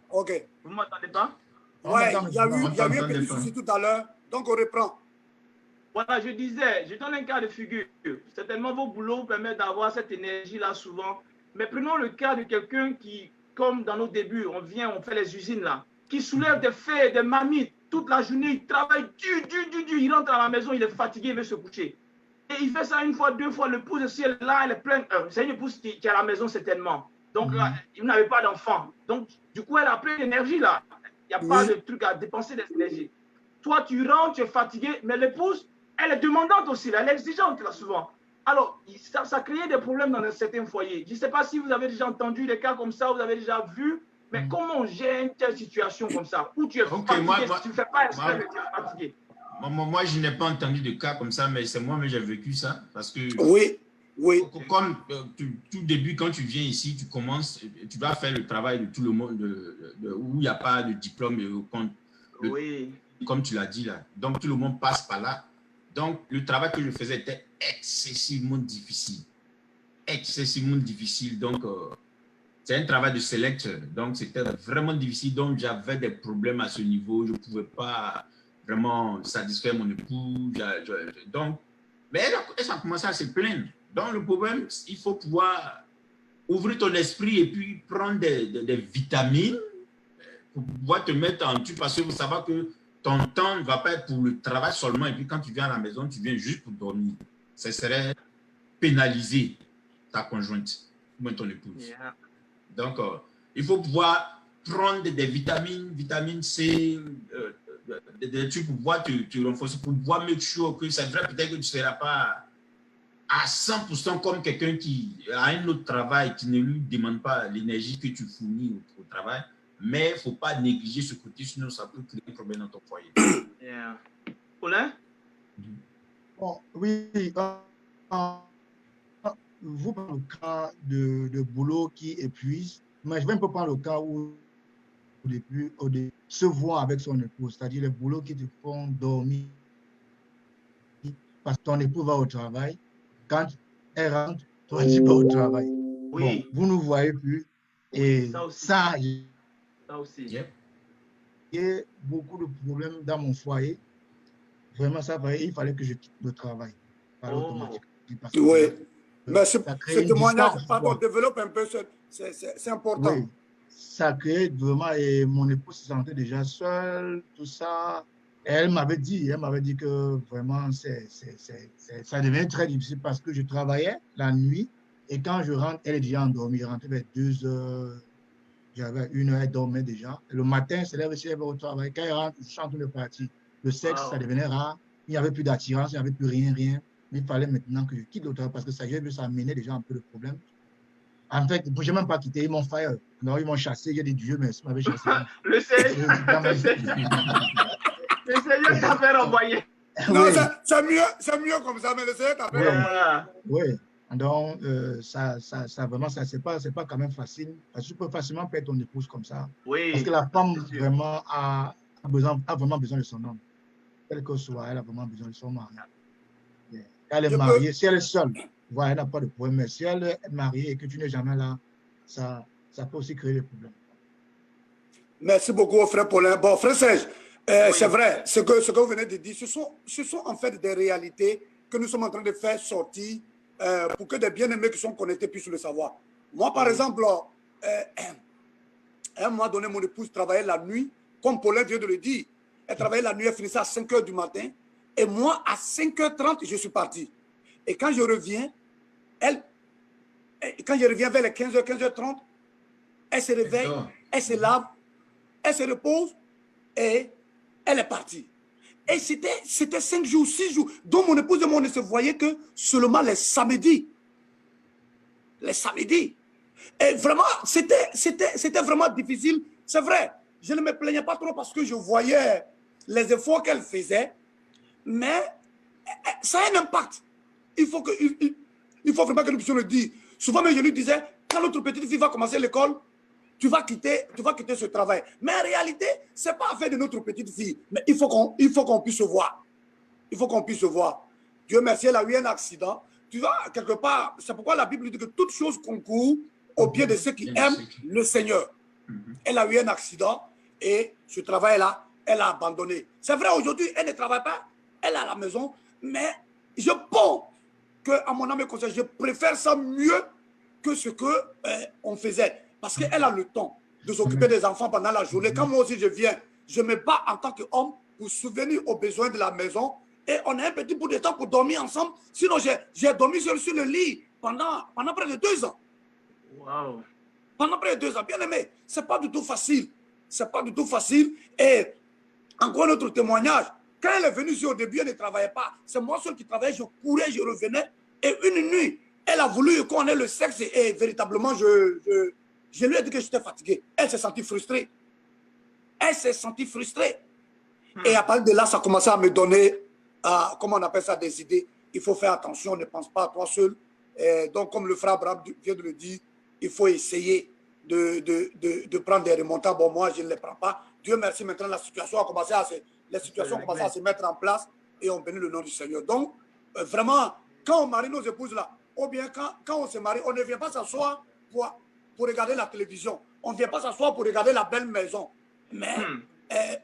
Ok. Vous ne m'entendez pas? Ouais, il y a eu un petit souci tout à l'heure. Donc on reprend. Voilà, je disais, je donne un cas de figure. Certainement, vos boulots vous permettent d'avoir cette énergie-là souvent. Mais prenons le cas de quelqu'un qui, comme dans nos débuts, on fait les usines là, qui soulève des fers, des marmites, toute la journée, il travaille dur, il rentre à la maison, il est fatigué, il veut se coucher. Et il fait ça une fois, deux fois, l'épouse aussi, elle est là, elle est pleine. C'est une épouse qui est à la maison certainement. Donc là, il n'avait pas d'enfant. Donc, du coup, elle a plein d'énergie là. Il n'y a pas de truc à dépenser d'énergie. Toi, tu rentres, tu es fatigué, mais l'épouse, elle est demandante aussi, là, elle est exigeante là souvent. Alors, ça crée des problèmes dans certains foyers. Je ne sais pas si vous avez déjà entendu des cas comme ça, vous avez déjà vu, mais comment on gère une telle situation comme ça, où tu es fatigué, tu ne fais pas exprès, mais tu es fatigué. Moi, je n'ai pas entendu de cas comme ça, mais c'est moi-même j'ai vécu ça. Parce que, comme tout début, quand tu viens ici, tu commences, tu vas faire le travail de tout le monde, où il n'y a pas de diplôme, comme tu l'as dit là. Donc, tout le monde passe par là. Donc, le travail que je faisais était excessivement difficile. Donc, c'est un travail de select. Donc, c'était vraiment difficile. Donc, j'avais des problèmes à ce niveau. Je ne pouvais pas vraiment satisfaire mon époux. Donc, mais elle a commencé à se plaindre. Donc, le problème, il faut pouvoir ouvrir ton esprit et puis prendre des vitamines pour pouvoir te mettre en dessus parce que vous savez que ton temps ne va pas être pour le travail seulement et puis quand tu viens à la maison, tu viens juste pour dormir. Ce serait pénaliser ta conjointe ou ton épouse. Yeah. Donc, il faut pouvoir prendre des vitamine C, des trucs pour pouvoir te renforcer, pour pouvoir make sure que c'est vrai, peut-être que tu ne seras pas à 100% comme quelqu'un qui a un autre travail qui ne lui demande pas l'énergie que tu fournis au travail. Mais il ne faut pas négliger ce côté, sinon ça peut créer un problème dans ton foyer. Yeah. Paulin? Bon, oui, vous parlez le cas de boulot qui épuise, mais je vais un peu prendre le cas où au début, se voir avec son épouse, c'est-à-dire les boulots qui te font dormir parce que ton épouse va au travail. Quand elle rentre, toi tu vas au travail. Oui. Bon, vous ne voyez plus. Et ça Ça aussi. Yep. Il y a beaucoup de problèmes dans mon foyer. Vraiment, ça, il fallait que je quitte le travail. Par automatique. Oui. Mais ce crée témoignage, distance, pardon, développe un peu, c'est important. Oui, ça crée vraiment, et mon épouse se sentait déjà seule, tout ça. Et elle m'avait dit que vraiment, ça devenait très difficile parce que je travaillais la nuit et quand je rentre, elle est déjà endormie. Je rentrais vers 2 heures, j'avais 1 heure, elle dormait déjà. Et le matin, elle se lève, elle va au travail. Quand elle rentre, je chante le parti. Le sexe, ça devenait rare. Il n'y avait plus d'attirance, il n'y avait plus rien. Il fallait maintenant que je quitte le travail parce que ça amenait déjà un peu de problème. En fait, je n'ai même pas quitté, ils m'ont fire. Non, ils m'ont chassé, j'ai dit Dieu, mais ils m'avaient chassé. Le Seigneur t'a fait renvoyer. Non, Oui. c'est mieux comme ça, mais le Seigneur t'a fait renvoyer. Oui. Donc, vraiment, c'est pas quand même facile. Parce que tu peux facilement perdre ton épouse comme ça. Oui. Parce que la femme vraiment a vraiment besoin de son homme. Quel que soit, elle a vraiment besoin de son mari. Elle est mariée, si elle est seule, voilà, elle n'a pas de problème. Mais si elle est mariée et que tu n'es jamais là, ça peut aussi créer des problèmes. Merci beaucoup, frère Paulin. Bon, frère Serge, c'est vrai, ce que vous venez de dire, ce sont en fait des réalités que nous sommes en train de faire sortir pour que des bien-aimés qui sont connectés puissent le savoir. Moi, par exemple, à un moment donné, mon épouse travaillait la nuit, comme Paulin vient de le dire. Elle travaillait la nuit, elle finissait à 5 h du matin. Et moi, à 5 h 30, je suis parti. Et quand je reviens, quand je reviens vers les 15 h, 15 h 30, elle se réveille, elle se lave, elle se repose et elle est partie. Et c'était 5 jours, 6 jours. Donc mon épouse et moi, on ne se voyait que seulement les samedis. Les samedis. Et vraiment, c'était vraiment difficile. C'est vrai, je ne me plaignais pas trop parce que je voyais les efforts qu'elle faisait. Mais ça a un impact. Il faut vraiment que nous puissions le dire. Souvent, je lui disais, quand notre petite fille va commencer l'école, tu vas quitter ce travail. Mais en réalité, ce n'est pas affaire de notre petite fille. Mais il faut qu'on puisse se voir. Il faut qu'on puisse se voir. Dieu merci, elle a eu un accident. Tu vois, quelque part, c'est pourquoi la Bible dit que toute chose concourt au bien de ceux qui aiment le Seigneur. Elle a eu un accident et ce travail-là, elle a abandonné. C'est vrai, aujourd'hui, elle ne travaille pas. Elle est à la maison. Mais je pense qu'à mon âme et conscience, je préfère ça mieux que ce qu'on faisait. Parce qu'elle a le temps de s'occuper des enfants pendant la journée. Quand moi aussi je viens, je me bats en tant qu'homme pour subvenir aux besoins de la maison. Et on a un petit bout de temps pour dormir ensemble. Sinon, j'ai dormi sur le lit pendant près de 2 ans. Wow. Pendant près de 2 ans. Bien aimé, ce n'est pas du tout facile. C'est pas du tout facile. Et encore un autre témoignage. Quand elle est venue ici au début, elle ne travaillait pas. C'est moi seul qui travaillais. Je courais, je revenais. Et une nuit, elle a voulu qu'on ait le sexe. Et véritablement, je lui ai dit que j'étais fatigué. Elle s'est sentie frustrée. Elle s'est sentie frustrée. Et à partir de là, ça a commencé à me donner, comment on appelle ça, des idées. Il faut faire attention, ne pense pas à toi seul. Et donc, comme le frère Abraham vient de le dire, il faut essayer de prendre des remontants. Bon, moi, je ne les prends pas. Dieu merci, maintenant, la situation a commencé à se mettre en place et on bénit le nom du Seigneur. Donc, vraiment, quand on marie nos épouses là, ou bien quand on se marie, on ne vient pas s'asseoir pour regarder la télévision. On ne vient pas s'asseoir pour regarder la belle maison. Mais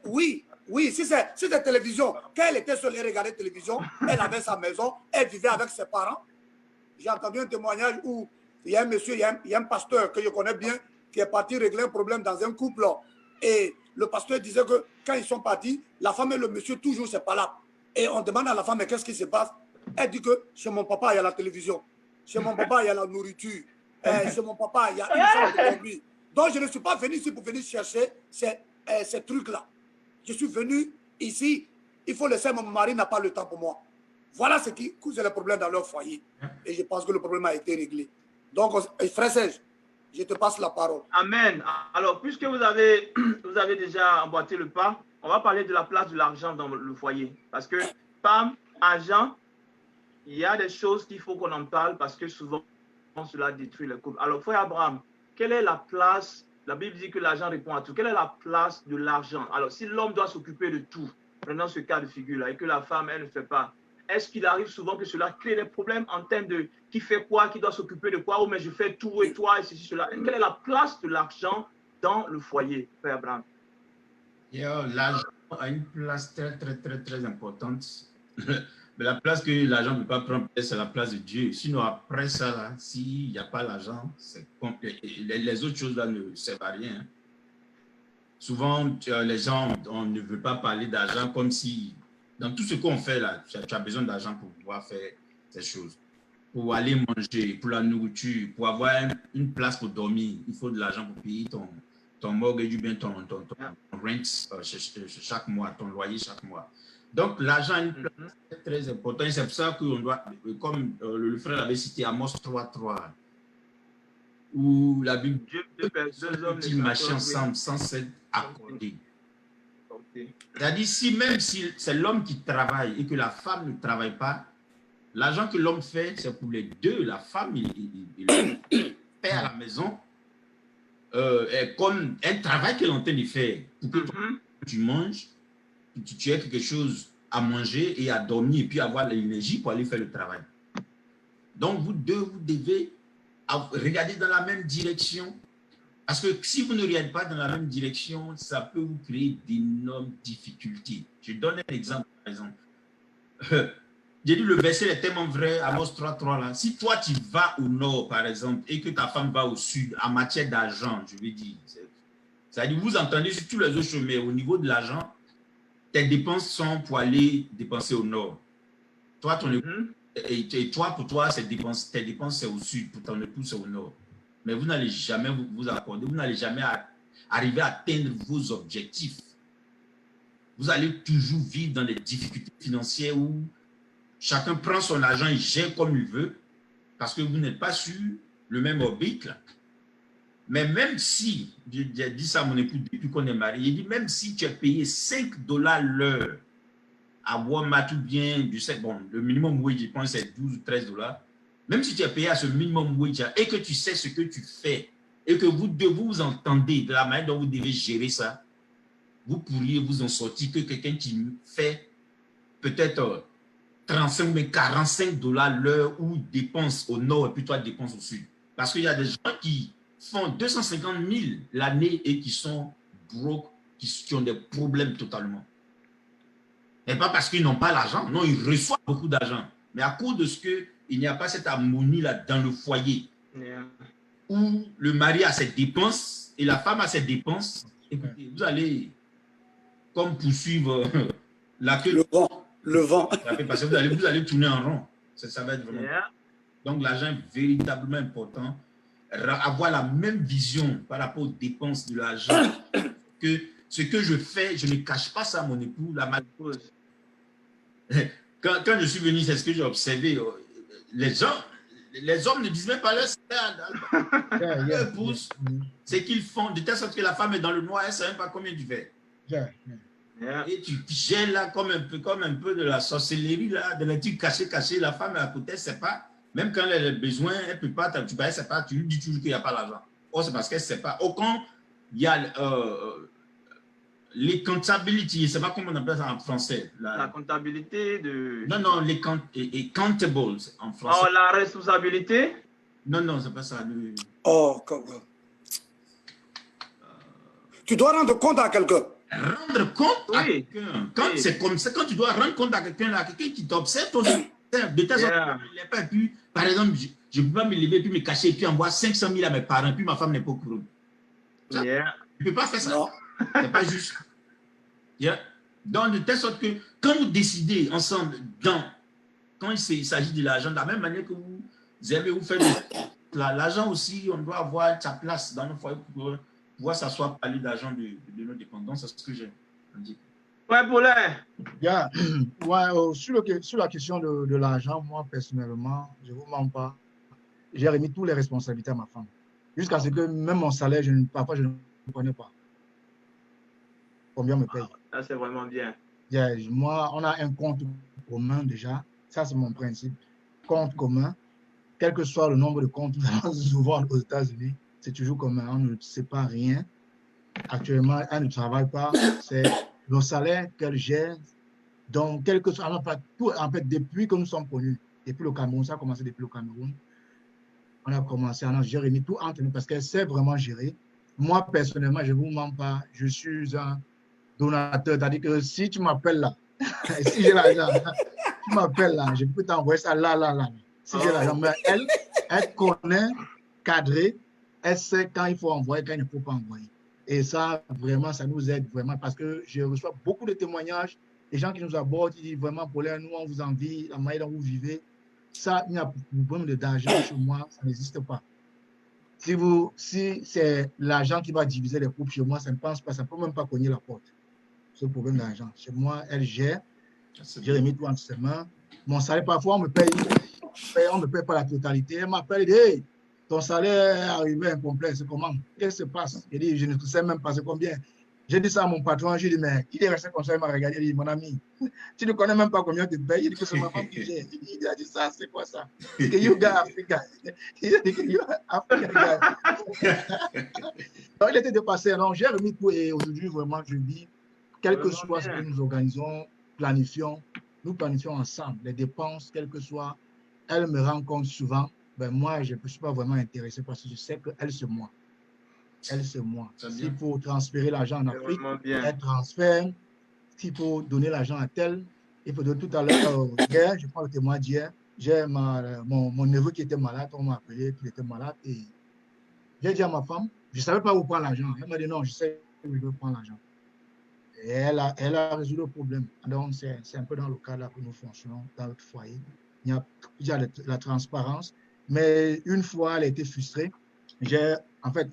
oui, si c'est télévision, quand elle était seule et regardait la télévision, elle avait sa maison, elle vivait avec ses parents. J'ai entendu un témoignage où il y a un monsieur, il y a un pasteur que je connais bien, qui est parti régler un problème dans un couple. Et le pasteur disait que quand ils sont partis, la femme et le monsieur, toujours, c'est pas là. Et on demande à la femme, mais qu'est-ce qui se passe? Elle dit que chez mon papa, il y a la télévision. Chez mon papa, il y a la nourriture. Chez mon papa, il y a une chambre de conduire. Donc, je ne suis pas venu ici pour venir chercher ces trucs-là. Je suis venu ici. Il faut laisser, mon mari n'a pas le temps pour moi. Voilà ce qui cause le problème dans leur foyer. Et je pense que le problème a été réglé. Donc, frère Serge, je te passe la parole. Amen. Alors, puisque vous avez déjà emboîté le pas, on va parler de la place de l'argent dans le foyer. Parce que, femme, argent, il y a des choses qu'il faut qu'on en parle parce que souvent, cela détruit le couple. Alors, frère Abraham, quelle est la place? La Bible dit que l'argent répond à tout. Quelle est la place de l'argent? Alors, si l'homme doit s'occuper de tout, prenant ce cas de figure-là, et que la femme, elle ne fait pas, est-ce qu'il arrive souvent que cela crée des problèmes en termes de qui fait quoi, qui doit s'occuper de quoi, ou mais je fais tout et toi, et ceci, cela? Quelle est la place de l'argent dans le foyer, Frère Abraham? L'argent a une place très, très, très, très importante. Mais la place que l'argent ne peut pas prendre, c'est la place de Dieu. Sinon, après ça, s'il n'y a pas l'argent, les autres choses là ne servent à rien. Souvent, les gens, on ne veut pas parler d'argent comme si, dans tout ce qu'on fait là, tu as besoin d'argent pour pouvoir faire ces choses. Pour aller manger, pour la nourriture, pour avoir une place pour dormir, il faut de l'argent pour payer ton mortgage ou bien ton rent chaque mois, ton loyer chaque mois. Donc, l'argent est une place très importante. C'est pour ça qu'on doit, comme le frère avait cité Amos 3.3, où la Bible dit « marcher ensemble sans s'être accordé ». C'est-à-dire, même si c'est l'homme qui travaille et que la femme ne travaille pas, l'argent que l'homme fait, c'est pour les deux. La femme, il fait à la maison comme un travail qu'elle est en train de faire pour que tu manges, tu aies quelque chose à manger et à dormir et puis avoir l'énergie pour aller faire le travail. Donc, vous deux, vous devez regarder dans la même direction. Parce que si vous ne regardez pas dans la même direction, ça peut vous créer d'énormes difficultés. Je donne un exemple, par exemple. J'ai dit le verset est tellement vrai, Amos 3.3 là. Si toi tu vas au nord, par exemple, et que ta femme va au sud, en matière d'argent, je veux dire, c'est-à-dire vous entendez sur tous les autres chemins, au niveau de l'argent, tes dépenses sont pour aller dépenser au nord. Toi, et toi, pour toi, tes dépenses, c'est au sud, pour ton époux, c'est au nord. Mais vous n'allez jamais vous accorder, vous n'allez jamais arriver à atteindre vos objectifs. Vous allez toujours vivre dans des difficultés financières où chacun prend son argent et gère comme il veut, parce que vous n'êtes pas sur le même orbite. Mais même si, j'ai dit ça à mon époux depuis qu'on est marié, il dit même si tu es payé $5 l'heure à Walmart ou bien, bon, le minimum wage, je pense, c'est 12 ou 13 $, même si tu es payé à ce minimum wage et que tu sais ce que tu fais et que vous deux vous entendez de la manière dont vous devez gérer ça, vous pourriez vous en sortir que quelqu'un qui fait peut-être 35 ou 45 $ l'heure ou dépense au nord et puis toi dépense au sud. Parce qu'il y a des gens qui font 250 000 l'année et qui sont broke, qui ont des problèmes totalement. Et pas parce qu'ils n'ont pas l'argent, non, ils reçoivent beaucoup d'argent. Mais à cause de ce qu'il n'y a pas cette harmonie là dans le foyer, où le mari a ses dépenses et la femme a ses dépenses, écoutez, vous allez comme poursuivre la queue. Le vent. Parce que vous allez tourner en rond. Ça va être vraiment. Donc, l'argent est véritablement important. Avoir la même vision par rapport aux dépenses de l'argent. Que ce que je fais, je ne cache pas ça à mon époux. La malheureuse. Quand je suis venu, c'est ce que j'ai observé. Les hommes ne disent même pas leur épouse. C'est qu'ils font de telle sorte que la femme est dans le noir, elle ne sait même pas combien tu fais. Et tu gères là comme un peu de la sorcellerie, là, de la truc caché, la femme à côté, c'est pas, même quand elle a besoin, elle peut pas, tu sais pas, tu lui dis toujours qu'il n'y a pas l'argent. Oh, c'est parce qu'elle ne sait pas. Au quand il y a les comptabilités, je ne sais pas comment on appelle ça en français. La comptabilité de... Non, les comptables en français. Oh, la responsabilité? Non, c'est pas ça. Tu dois rendre compte à quelqu'un. Rendre compte à quelqu'un. Quand c'est comme ça, quand tu dois rendre compte à quelqu'un qui t'observe, de telle sorte qu'il n'a pas pu, par exemple, je ne peux pas me lever puis me cacher et puis envoyer 500 000 à mes parents, puis ma femme n'est pas au courant. Je ne peux pas faire ça. Ce n'est pas juste. Donc, de telle sorte que quand vous décidez ensemble, quand il s'agit de l'argent, de la même manière que vous aimez vous faire l'argent aussi, on doit avoir sa place dans nos foyers pour pouvoir s'asseoir parler d'argent de nos dépendants. C'est ce que j'ai dit. Ouais, Paulin. Sur la question de l'argent, moi, personnellement, je ne vous mens pas, j'ai remis toutes les responsabilités à ma femme. Jusqu'à ce que même mon salaire, parfois, je ne connais pas. Combien on me paye. Ça, c'est vraiment bien. Moi, on a un compte commun déjà. Ça, c'est mon principe. Compte commun. Quel que soit le nombre de comptes, souvent aux États-Unis, c'est toujours commun. On ne sait pas rien. Actuellement, elle ne travaille pas. C'est le salaire qu'elle gère. Donc, quel que soit, en fait, depuis que nous sommes connus, depuis le Cameroun, ça a commencé depuis le Cameroun, on a commencé, j'ai remis tout entre nous parce qu'elle sait vraiment gérer. moi, personnellement, je ne vous mens pas, je suis un donateur. C'est-à-dire que si tu m'appelles là, si j'ai l'argent, tu m'appelles là, je peux t'envoyer ça là. Si j'ai l'argent, mais elle connaît, cadrer, elle sait quand il faut envoyer, quand il ne faut pas envoyer. Et ça, vraiment, ça nous aide vraiment parce que je reçois beaucoup de témoignages, des gens qui nous abordent, qui disent vraiment, Paulin, nous, on vous envie, la manière dont vous vivez. Ça, il y a un problème d'argent chez moi, ça n'existe pas. Si c'est l'argent qui va diviser les couples chez moi, ça ne pense pas, ça ne peut même pas cogner la porte. Ce problème d'argent. Chez moi, elle gère. J'ai remis tout entre ses mains. Mon salaire, parfois, on me paye pas la totalité. Elle m'appelle et dit, hey, ton salaire est arrivé incomplet, c'est comment? Qu'est-ce qui se passe? Je dis, je ne sais même pas c'est combien. J'ai dit ça à mon patron, j'ai dit, mais il est resté comme ça, il m'a regardé, il dit, mon ami, tu ne connais même pas combien tu payes. Il dit que c'est ma femme qui gère. Il a dit ça, c'est quoi ça? Que you guys Africa. Il a dit que you Africa. Donc, il était dépassé. Non, j'ai remis tout et aujourd'hui, vraiment, je vis, quel que soit ce que nous organisons, nous planifions ensemble les dépenses, quelles que soient. Elle me rend compte souvent, ben moi, je ne suis pas vraiment intéressé parce que je sais qu'elle, c'est moi. Elle, c'est moi. S'il faut transférer l'argent en Afrique, elle transfère. S'il faut donner l'argent à tel, il faut donner tout à l'heure. Hier, je prends le témoin d'hier, j'ai mon neveu qui était malade, on m'a appelé qu'il était malade et j'ai dit à ma femme, je ne savais pas où prendre l'argent. Elle m'a dit non, je sais où je veux prendre l'argent. Et elle a résolu le problème. Donc, c'est un peu dans le cadre que nous fonctionnons dans notre foyer. Il y a la transparence, mais une fois, elle a été frustrée. En fait,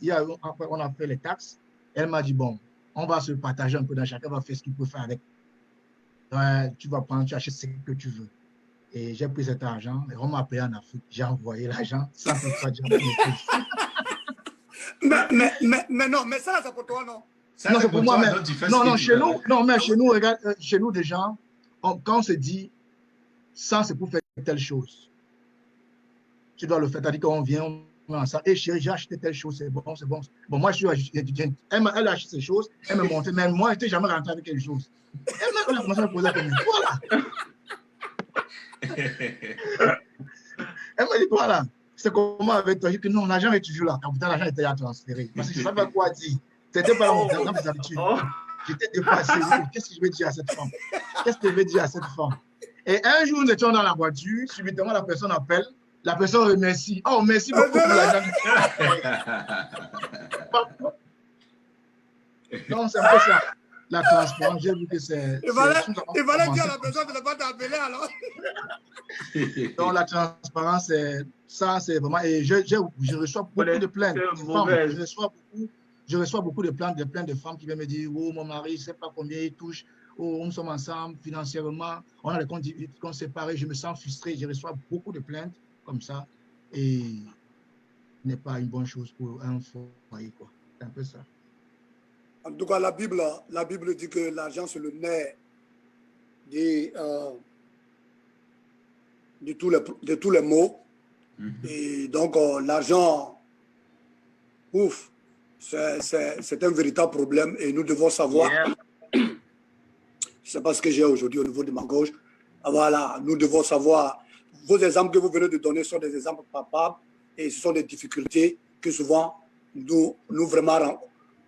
on a fait les taxes. Elle m'a dit, bon, on va se partager un peu dans chacun, va faire ce qu'il peut faire avec. Tu vas prendre, tu achètes ce que tu veux. Et j'ai pris cet argent, et on m'a payé en Afrique. J'ai envoyé l'argent sans que ce soit déjà mais non, mais ça, c'est pour toi, non? Non, c'est pour moi, mais non, chez nous, non, mais chez nous, regarde, chez nous, des gens, quand on se dit, ça, c'est pour faire telle chose. Tu dois le faire, c'est-à-dire qu'on vient, on met ensemble, et chérie, j'ai acheté telle chose, c'est bon, c'est bon. Bon, moi, elle a acheté ces choses, elle me montre, mais moi, je n'étais jamais rentré avec quelque chose. Elle a commencé à me poser la question, voilà. Elle m'a dit, voilà, c'est comment avec toi? Je dis que non, l'argent est toujours là. Quand pourtant, l'argent était à transférer. Parce que je ne savais pas quoi dire. C'était pas dans mes habitudes. J'étais dépassé. Qu'est-ce que je vais dire à cette femme? Qu'est-ce que je vais dire à cette femme? Et un jour, nous étions dans la voiture. Subitement, la personne appelle. La personne remercie. Oh, merci beaucoup pour l'argent. Non, c'est un peu ça. La transparence, j'ai vu que c'est... Il fallait dire à la personne de ne pas t'appeler alors. Donc, la transparence, c'est vraiment... Et je reçois beaucoup de plaintes. Je reçois beaucoup de plaintes de femmes qui viennent me dire, oh, mon mari, je ne sais pas combien il touche. Oh, nous sommes ensemble financièrement. On a les comptes séparés. Je me sens frustré. Je reçois beaucoup de plaintes comme ça. Et ce n'est pas une bonne chose pour un foyer, quoi. C'est un peu ça. En tout cas, la Bible dit que l'argent, c'est le nerf de tous les maux. Et donc, l'argent, ouf, c'est un véritable problème et nous devons savoir. Je ne sais pas ce que j'ai aujourd'hui au niveau de ma gauche. Voilà, nous devons savoir. Vos exemples que vous venez de donner sont des exemples palpables et ce sont des difficultés que souvent nous vraiment.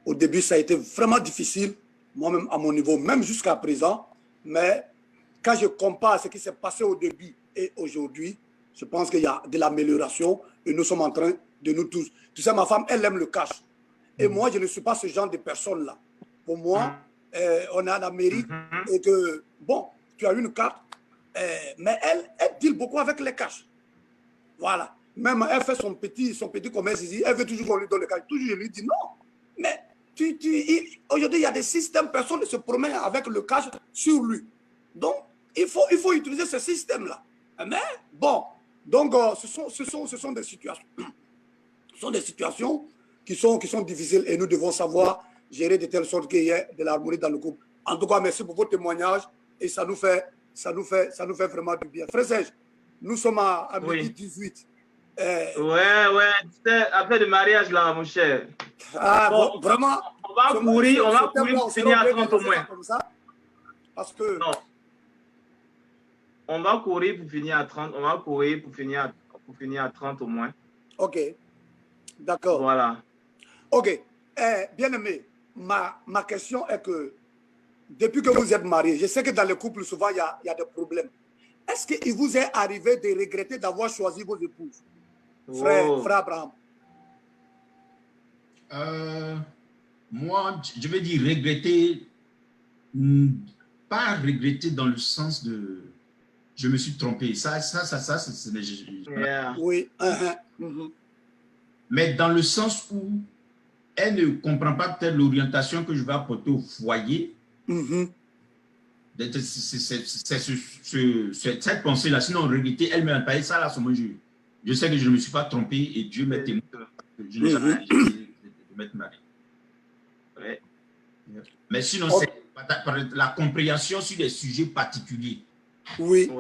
Au début, ça a été vraiment difficile, moi-même à mon niveau, même jusqu'à présent. Mais quand je compare ce qui s'est passé au début et aujourd'hui, je pense qu'il y a de l'amélioration et nous sommes en train de nous tous. Tu sais, ma femme, elle aime le cash. Et moi, je ne suis pas ce genre de personne-là. Pour moi, on est en Amérique et que, bon, tu as une carte, mais elle deal beaucoup avec les cash. Voilà. Même elle fait son petit commerce ici, elle veut toujours qu'on lui donne le cash. Toujours, je lui dis non. Mais aujourd'hui, il y a des systèmes, personne ne se promène avec le cash sur lui. Donc, il faut utiliser ce système-là. Mais, bon, donc, ce sont des situations. Ce sont des situations qui sont difficiles et nous devons savoir gérer de telle sorte qu'il y ait de l'harmonie dans le couple. En tout cas, merci pour vos témoignages et ça nous fait vraiment du bien. Frère Serge, nous sommes à midi 18. Ouais, c'est affaire de mariage là, mon cher. Ah, bon, vraiment. On va courir pour finir à 30 au moins. Comme ça, parce que... Non. On va courir pour finir à 30. On va courir pour finir à 30 au moins. Ok. D'accord. Voilà. Ok. bien aimé, ma question est que depuis que vous êtes mariés, je sais que dans les couples, souvent, il y a des problèmes. Est-ce qu'il vous est arrivé de regretter d'avoir choisi vos épouses, frère Abraham? Moi, je vais dire regretter, pas regretter dans le sens de je me suis trompé. Ça oui. Mais dans le sens où elle ne comprend pas peut-être l'orientation que je vais apporter au foyer. C'est cette pensée-là. Sinon, regretter, elle m'a parlé ça là, je sais que je ne me suis pas trompé et Dieu m'est témoin. Je n'ai jamais décidé de m'être marié. Ouais. Mais sinon, c'est la compréhension sur des sujets particuliers. Oui.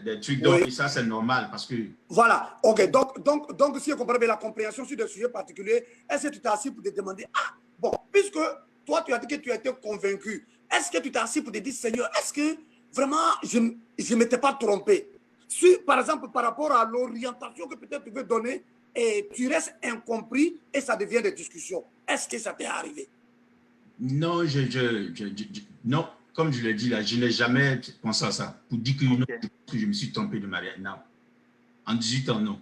Des trucs, donc ça c'est normal parce que... Voilà, ok, donc si je comprends bien la compréhension sur des sujets particuliers, est-ce que tu t'es assis pour te demander, bon, puisque toi tu as dit que tu as été convaincu, est-ce que tu t'es assis pour te dire, Seigneur, est-ce que vraiment je ne m'étais pas trompé? Par exemple, par rapport à l'orientation que peut-être tu veux donner, et tu restes incompris et ça devient des discussions. Est-ce que ça t'est arrivé? Non, non. Comme je l'ai dit là, je n'ai jamais pensé à ça. Pour dire que, non, que je me suis trompé de mariage. Non. En 18 ans, non.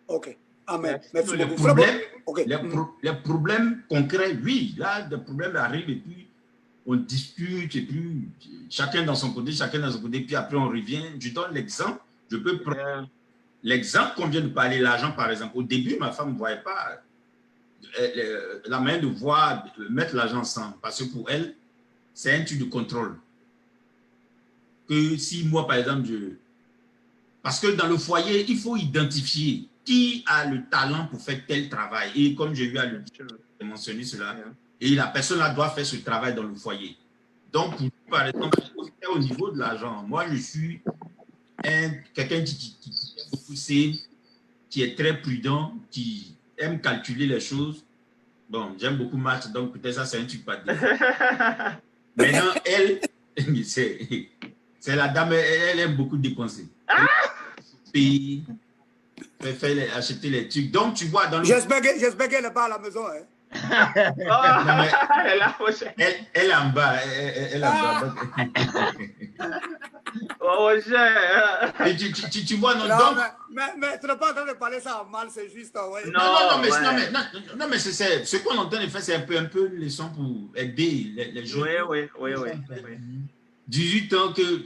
Ok. Amen. Merci les beaucoup. Problèmes, okay. Les problèmes concrets, oui. Là, des problèmes arrivent et puis on discute et puis chacun dans son côté, puis après on revient. Je donne l'exemple. Je peux prendre l'exemple qu'on vient de parler, l'argent par exemple. Au début, ma femme ne voyait pas la manière de mettre l'argent ensemble. Parce que pour elle, c'est un truc de contrôle. Que si moi, par exemple, parce que dans le foyer, il faut identifier qui a le talent pour faire tel travail. Et comme j'ai eu à le mentionner cela, et la personne-là doit faire ce travail dans le foyer. Donc, par exemple, au niveau de l'argent, moi, je suis quelqu'un qui aime beaucoup safe, qui est très prudent, qui aime calculer les choses. Bon, j'aime beaucoup match, donc peut-être ça, c'est un truc pas de Maintenant, elle, c'est la dame, elle aime beaucoup dépenser. Payer, acheter les trucs. Donc, tu vois, dans le... J'espère qu'elle n'est pas à la maison. Hein. Elle est en bas. Elle est en bas. Et tu vois, non, donc... mais tu n'es pas en train de parler ça mal, c'est juste... Ouais. Non, mais c'est ce qu'on entend de faire, c'est un peu une leçon pour aider les jeunes. Oui. 18 ans que...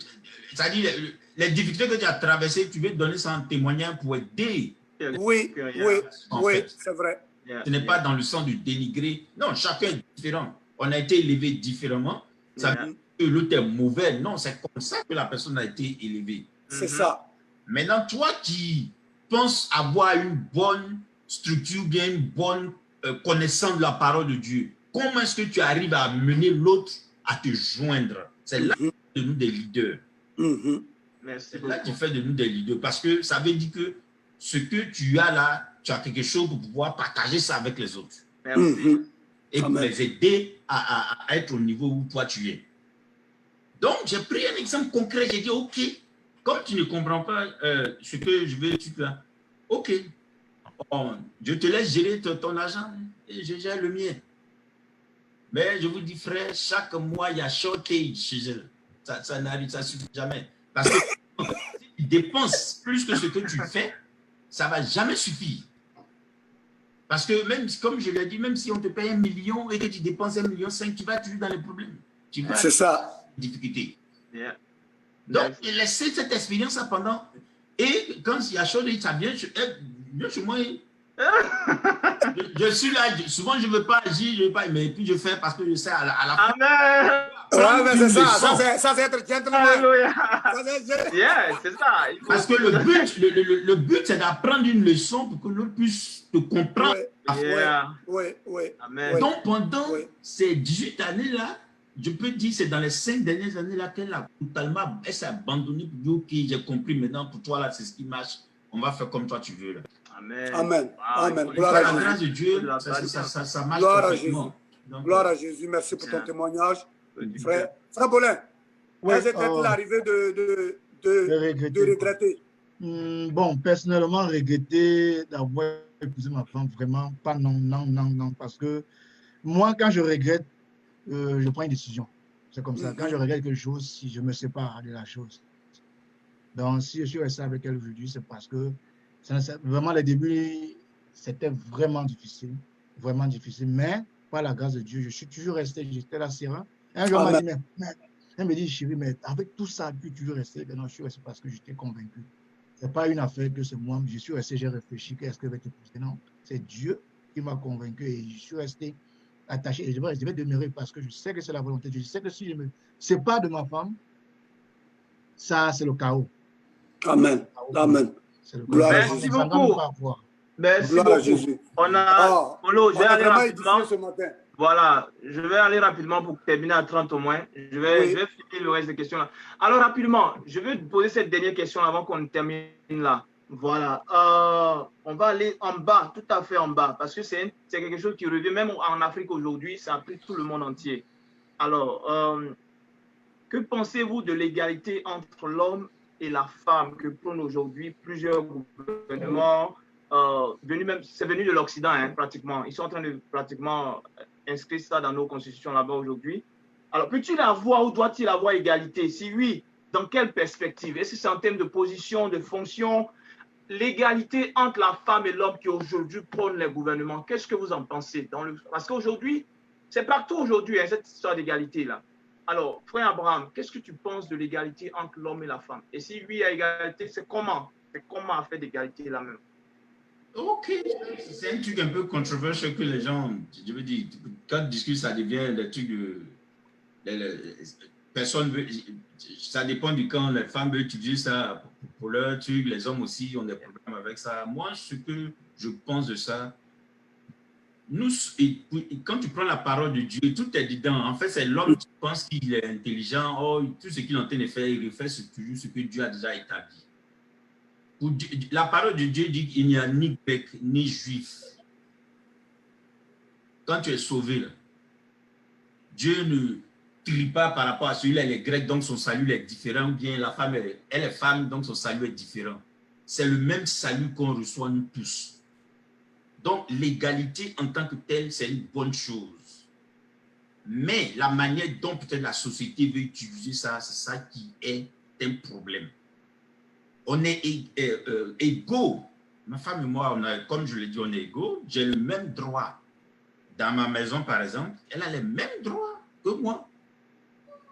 C'est-à-dire, les difficultés que tu as traversées, tu veux donner ça en témoignage pour aider. Oui, c'est vrai. Ce n'est pas dans le sens de dénigrer. Non, chacun est différent. On a été élevé différemment. Ça veut dire que l'autre est mauvais. Non, c'est comme ça que la personne a été élevée. C'est ça. Maintenant, toi qui penses avoir une bonne structure, bien une bonne connaissance de la parole de Dieu, comment est-ce que tu arrives à amener l'autre à te joindre? C'est là que tu fais de nous des leaders. Merci. Là, tu fais de nous des leaders. Parce que ça veut dire que ce que tu as là, tu as quelque chose pour pouvoir partager ça avec les autres. Et pour les aider à être au niveau où toi tu es. Donc, j'ai pris un exemple concret. J'ai dit, OK, comme tu ne comprends pas ce que je veux tu là, OK, je te laisse gérer ton argent et je gère le mien. Mais je vous dis, frère, chaque mois, il y a shortage chez eux. Ça n'arrive, ça ne suffit jamais. Parce que si tu dépenses plus que ce que tu fais, ça ne va jamais suffire. Parce que même, comme je l'ai dit, même si on te paye 1 million et que tu dépenses 1,5 million, tu vas toujours dans les problèmes. C'est ça. Difficulté. Donc, laisser cette expérience pendant. Et quand il y a chose, ça vient chez moi. Je suis là, souvent je ne veux pas agir, mais puis je fais parce que je sais à la fin. Amen. Ouais, mais c'est ça c'est être gentleman. Alléluia. C'est ça. Parce que le but, c'est d'apprendre une leçon pour que l'autre puisse te comprendre. Oui. Donc, pendant ces 18 années-là, je peux dire c'est dans les 5 dernières années-là qu'elle a totalement, elle s'est abandonnée pour dire, OK, j'ai compris maintenant, pour toi, là, c'est ce qui marche. On va faire comme toi, tu veux. Là. Amen. Gloire à la grâce de Dieu, ça marche parfaitement. Gloire à Jésus. Merci pour ton témoignage. Frère Paulin, est-ce que tu es arrivé de regretter? Bon, personnellement, regretter d'avoir épousé ma femme, vraiment, pas non, parce que moi, quand je regrette, je prends une décision. C'est comme ça. Quand je regrette quelque chose, si je me sépare de la chose. Donc, si je suis resté avec elle aujourd'hui, c'est parce que vraiment, le début, c'était vraiment difficile, mais par la grâce de Dieu, je suis toujours resté, j'étais là, Sarah. Un jour, elle m'a dit, elle me dit, chérie, mais avec tout ça, tu veux rester? Non, je suis resté parce que j'étais convaincu. Ce n'est pas une affaire que c'est moi, je suis resté, j'ai réfléchi, qu'est-ce que je vais t'épouser? Non, c'est Dieu qui m'a convaincu et je suis resté attaché et je vais demeurer parce que je sais que c'est la volonté de Dieu. Je sais que si je me sépare de ma femme, ça, c'est le chaos. Amen. Amen. Merci beaucoup. Merci beaucoup. On a Polo, je vais aller rapidement. Ce matin. Voilà, je vais aller rapidement pour terminer à 30 au moins. Je vais finir le reste des questions là. Alors rapidement, je vais poser cette dernière question avant qu'on termine là. Voilà, on va aller en bas, tout à fait en bas, parce que c'est quelque chose qui revient même en Afrique aujourd'hui, ça a pris tout le monde entier. Alors, que pensez-vous de l'égalité entre l'homme et la femme que prônent aujourd'hui plusieurs gouvernements c'est venu de l'Occident, hein, pratiquement. Ils sont en train de pratiquement inscrire ça dans nos constitutions là-bas aujourd'hui. Alors, peut-il avoir ou doit-il avoir égalité? Si oui, dans quelle perspective? Est-ce que c'est en termes de position, de fonction? L'égalité entre la femme et l'homme qui aujourd'hui prône les gouvernements, qu'est-ce que vous en pensez? Parce qu'aujourd'hui, c'est partout aujourd'hui, hein, cette histoire d'égalité-là. Alors, frère Abraham, qu'est-ce que tu penses de l'égalité entre l'homme et la femme? Et si oui, à égalité, c'est comment? C'est comment faire d'égalité là même? Ok, c'est un truc un peu controversial que les gens, je veux dire, quand tu discutes, ça devient des trucs de... personne veut, ça dépend du camp, les femmes veulent utiliser ça pour leur truc, les hommes aussi ont des problèmes avec ça. Moi, ce que je pense de ça, quand tu prends la parole de Dieu, tout est dedans. En fait, c'est l'homme qui pense qu'il est intelligent. Oh, tout ce qu'il est en train de faire, il refait toujours ce que Dieu a déjà établi. La parole de Dieu dit qu'il n'y a ni grec ni juif. Quand tu es sauvé, là, Dieu ne trie pas par rapport à celui-là, il est grec, donc son salut est différent, ou bien la femme, elle est femme, donc son salut est différent. C'est le même salut qu'on reçoit nous tous. Donc, l'égalité en tant que telle, c'est une bonne chose. Mais la manière dont peut-être la société veut utiliser ça, c'est ça qui est un problème. On est égaux. Ma femme et moi, comme je l'ai dit, on est égaux. J'ai le même droit. Dans ma maison, par exemple, elle a les mêmes droits que moi.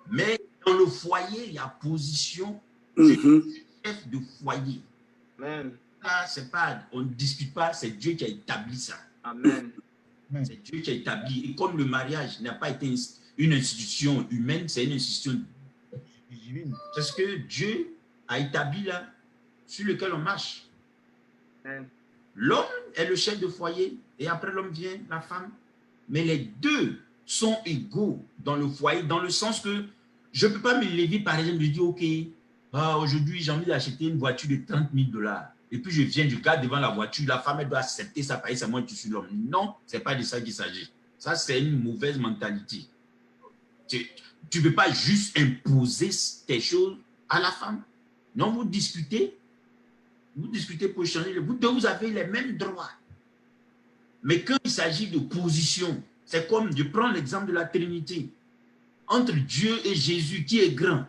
Mais dans le foyer, il y a position de chef de foyer. Amen. Là, c'est pas, on ne discute pas, c'est Dieu qui a établi ça. Amen. C'est Dieu qui a établi. Et comme le mariage n'a pas été une institution humaine, c'est une institution divine. C'est ce que Dieu a établi là, sur lequel on marche. L'homme est le chef de foyer et après l'homme vient la femme. Mais les deux sont égaux dans le foyer, dans le sens que je ne peux pas me lever, par exemple, je dis, OK, aujourd'hui, j'ai envie d'acheter une voiture de 30 000 $. Et puis, je viens, je garde devant la voiture, la femme, elle doit accepter ça, pareil, c'est moi qui suis l'homme. Non, ce n'est pas de ça qu'il s'agit. Ça, c'est une mauvaise mentalité. Tu ne peux pas juste imposer tes choses à la femme. Non, vous discutez pour échanger. Vous deux, vous avez les mêmes droits. Mais quand il s'agit de position, c'est comme, je prends l'exemple de la Trinité. Entre Dieu et Jésus, qui est grand?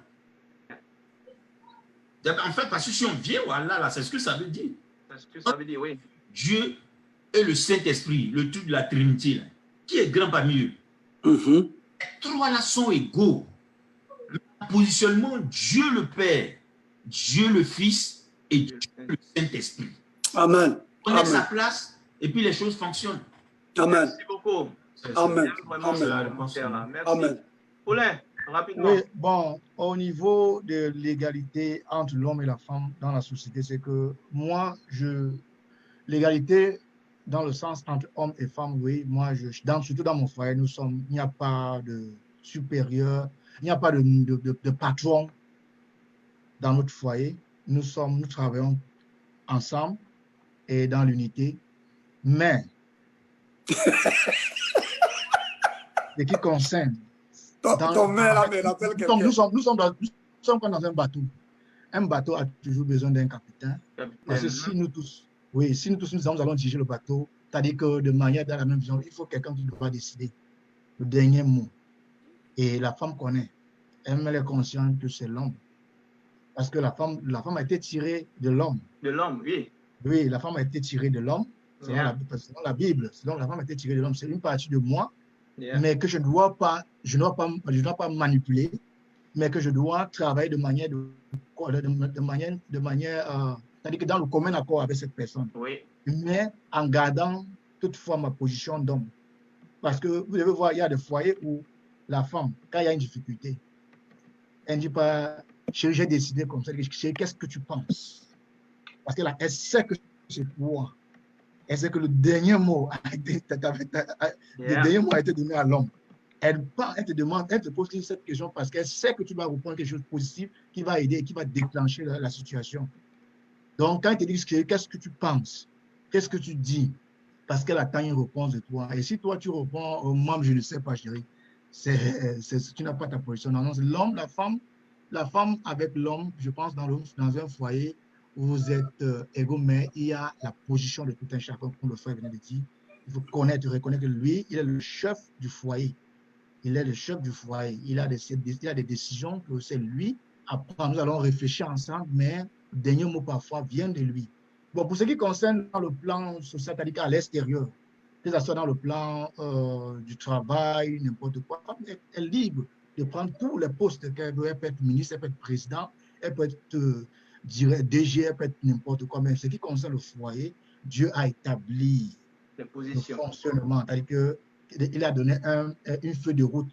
En fait, parce que si on vient, voilà, là, c'est ce que ça veut dire. C'est ce que ça veut dire, oui. Dieu et le Saint-Esprit, le truc de la Trinité, là, qui est grand parmi eux? Les trois là sont égaux. Le positionnement, Dieu le Père, Dieu le Fils et Dieu le Saint-Esprit. Amen. On a sa place et puis les choses fonctionnent. Amen. Merci beaucoup. Amen. Merci. Amen. Paulin, rapidement. Oui, bon, au niveau de l'égalité entre l'homme et la femme dans la société, c'est que moi, l'égalité dans le sens entre hommes et femmes, oui, moi, surtout dans mon foyer, il n'y a pas de supérieur, il n'y a pas de patron dans notre foyer. Nous travaillons ensemble et dans l'unité, mais ce qui concerne nous sommes dans un bateau. un bateau a toujours besoin d'un capitaine. Parce que si nous tous, nous allons diriger le bateau, c'est-à-dire que de manière dans la même vision, il faut quelqu'un qui doit décider le dernier mot. Et la femme connaît. Elle est consciente que c'est l'homme. Parce que la femme a été tirée de l'homme. De l'homme, oui. Oui, la femme a été tirée de l'homme. Selon la Bible, la femme a été tirée de l'homme. C'est une partie de moi, mais que je ne dois pas manipuler, mais que je dois travailler de manière, c'est-à-dire que dans le commun accord avec cette personne. Oui. Mais en gardant toutefois ma position d'homme. Parce que vous devez voir, il y a des foyers où la femme, quand il y a une difficulté, elle ne dit pas, j'ai décidé comme ça, qu'est-ce que tu penses? Parce qu'elle sait que c'est toi. Elle sait que le dernier mot a été donné à l'homme. Elle te demande, elle te pose cette question parce qu'elle sait que tu vas répondre quelque chose de positif qui va aider, qui va déclencher la situation. Donc, quand elle te dit qu'est-ce que tu penses, qu'est-ce que tu dis, parce qu'elle attend une réponse de toi. Et si toi, tu réponds, moi, je ne sais pas, chérie, tu n'as pas ta position. Non, l'homme, la femme avec l'homme, je pense, dans un foyer, vous êtes égaux, mais il y a la position de tout un chacun, comme le frère venait de dire. Il faut reconnaître que lui, il est le chef du foyer. Il est le chef du foyer. Il a des décisions que c'est lui à prendre. Nous allons réfléchir ensemble, mais le dernier mot parfois vient de lui. Bon, pour ce qui concerne dans le plan social, c'est-à-dire à l'extérieur, que ce soit dans le plan du travail, n'importe quoi, elle est libre de prendre tous les postes qu'elle veut. Elle peut être ministre, elle peut être président, elle peut être DG, elle peut être n'importe quoi. Mais ce qui concerne le foyer, Dieu a établi le fonctionnement. C'est-à-dire qu'il a donné une feuille de route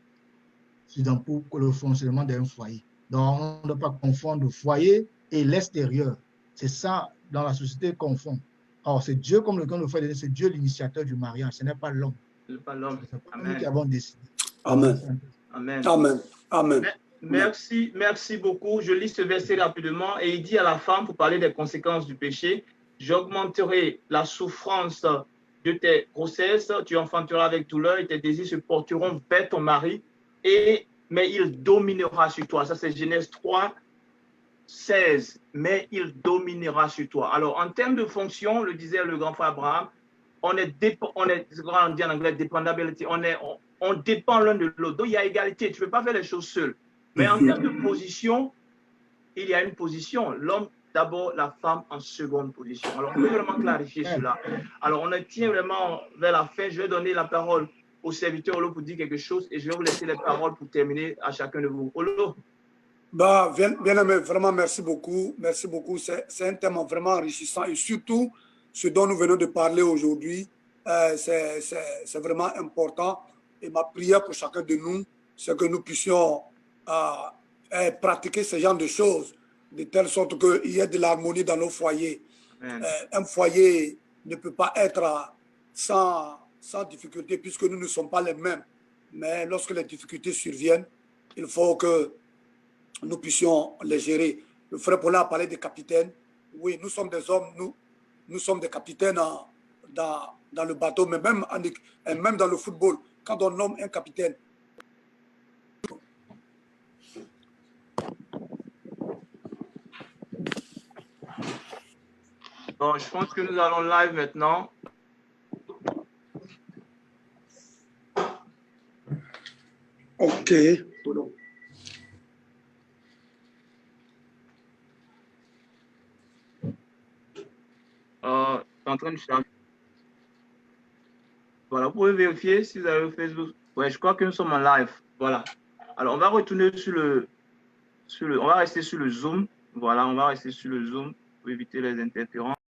pour le fonctionnement d'un foyer. Donc, on ne doit pas confondre le foyer et l'extérieur. C'est ça, dans la société, confond. Or, c'est Dieu, comme le frère disait, c'est Dieu l'initiateur du mariage, ce n'est pas l'homme. Ce n'est pas l'homme. C'est pas nous qui avons décidé. Amen. Amen. Amen. Amen. Merci beaucoup. Je lis ce verset rapidement et il dit à la femme, pour parler des conséquences du péché, j'augmenterai la souffrance de tes grossesses, tu enfanteras avec douleur et tes désirs se porteront vers ton mari, mais il dominera sur toi. Ça, c'est Genèse 3, 16. Mais il dominera sur toi. Alors, en termes de fonction, le disait le grand frère Abraham, on est dit en anglais, dependability, on dépend l'un de l'autre. Donc, il y a égalité. Tu ne peux pas faire les choses seul. Mais en termes de position, il y a une position. L'homme d'abord, la femme en seconde position. Alors, on peut vraiment clarifier cela. Alors, on tient vraiment vers la fin. Je vais donner la parole au serviteur Olo pour dire quelque chose et je vais vous laisser les paroles pour terminer à chacun de vous. Olo. Bien aimé, vraiment merci beaucoup. Merci beaucoup. C'est un thème vraiment enrichissant et surtout, ce dont nous venons de parler aujourd'hui, c'est vraiment important. Et ma prière pour chacun de nous, c'est que nous puissions pratiquer ce genre de choses, de telle sorte qu'il y ait de l'harmonie dans nos foyers. Un foyer ne peut pas être sans difficulté puisque nous ne sommes pas les mêmes. Mais lorsque les difficultés surviennent, il faut que nous puissions les gérer. Le frère Paulin a parlé des capitaines. Oui, nous sommes des hommes, nous sommes des capitaines dans le bateau, mais même dans le football, quand on nomme un capitaine. Bon, je pense que nous allons live maintenant. Ok. C'est en train de charger. Voilà, vous pouvez vérifier si vous avez Facebook. Ouais, je crois que nous sommes en live. Voilà. Alors, on va retourner on va rester sur le Zoom. Voilà, on va rester sur le Zoom pour éviter les interférences.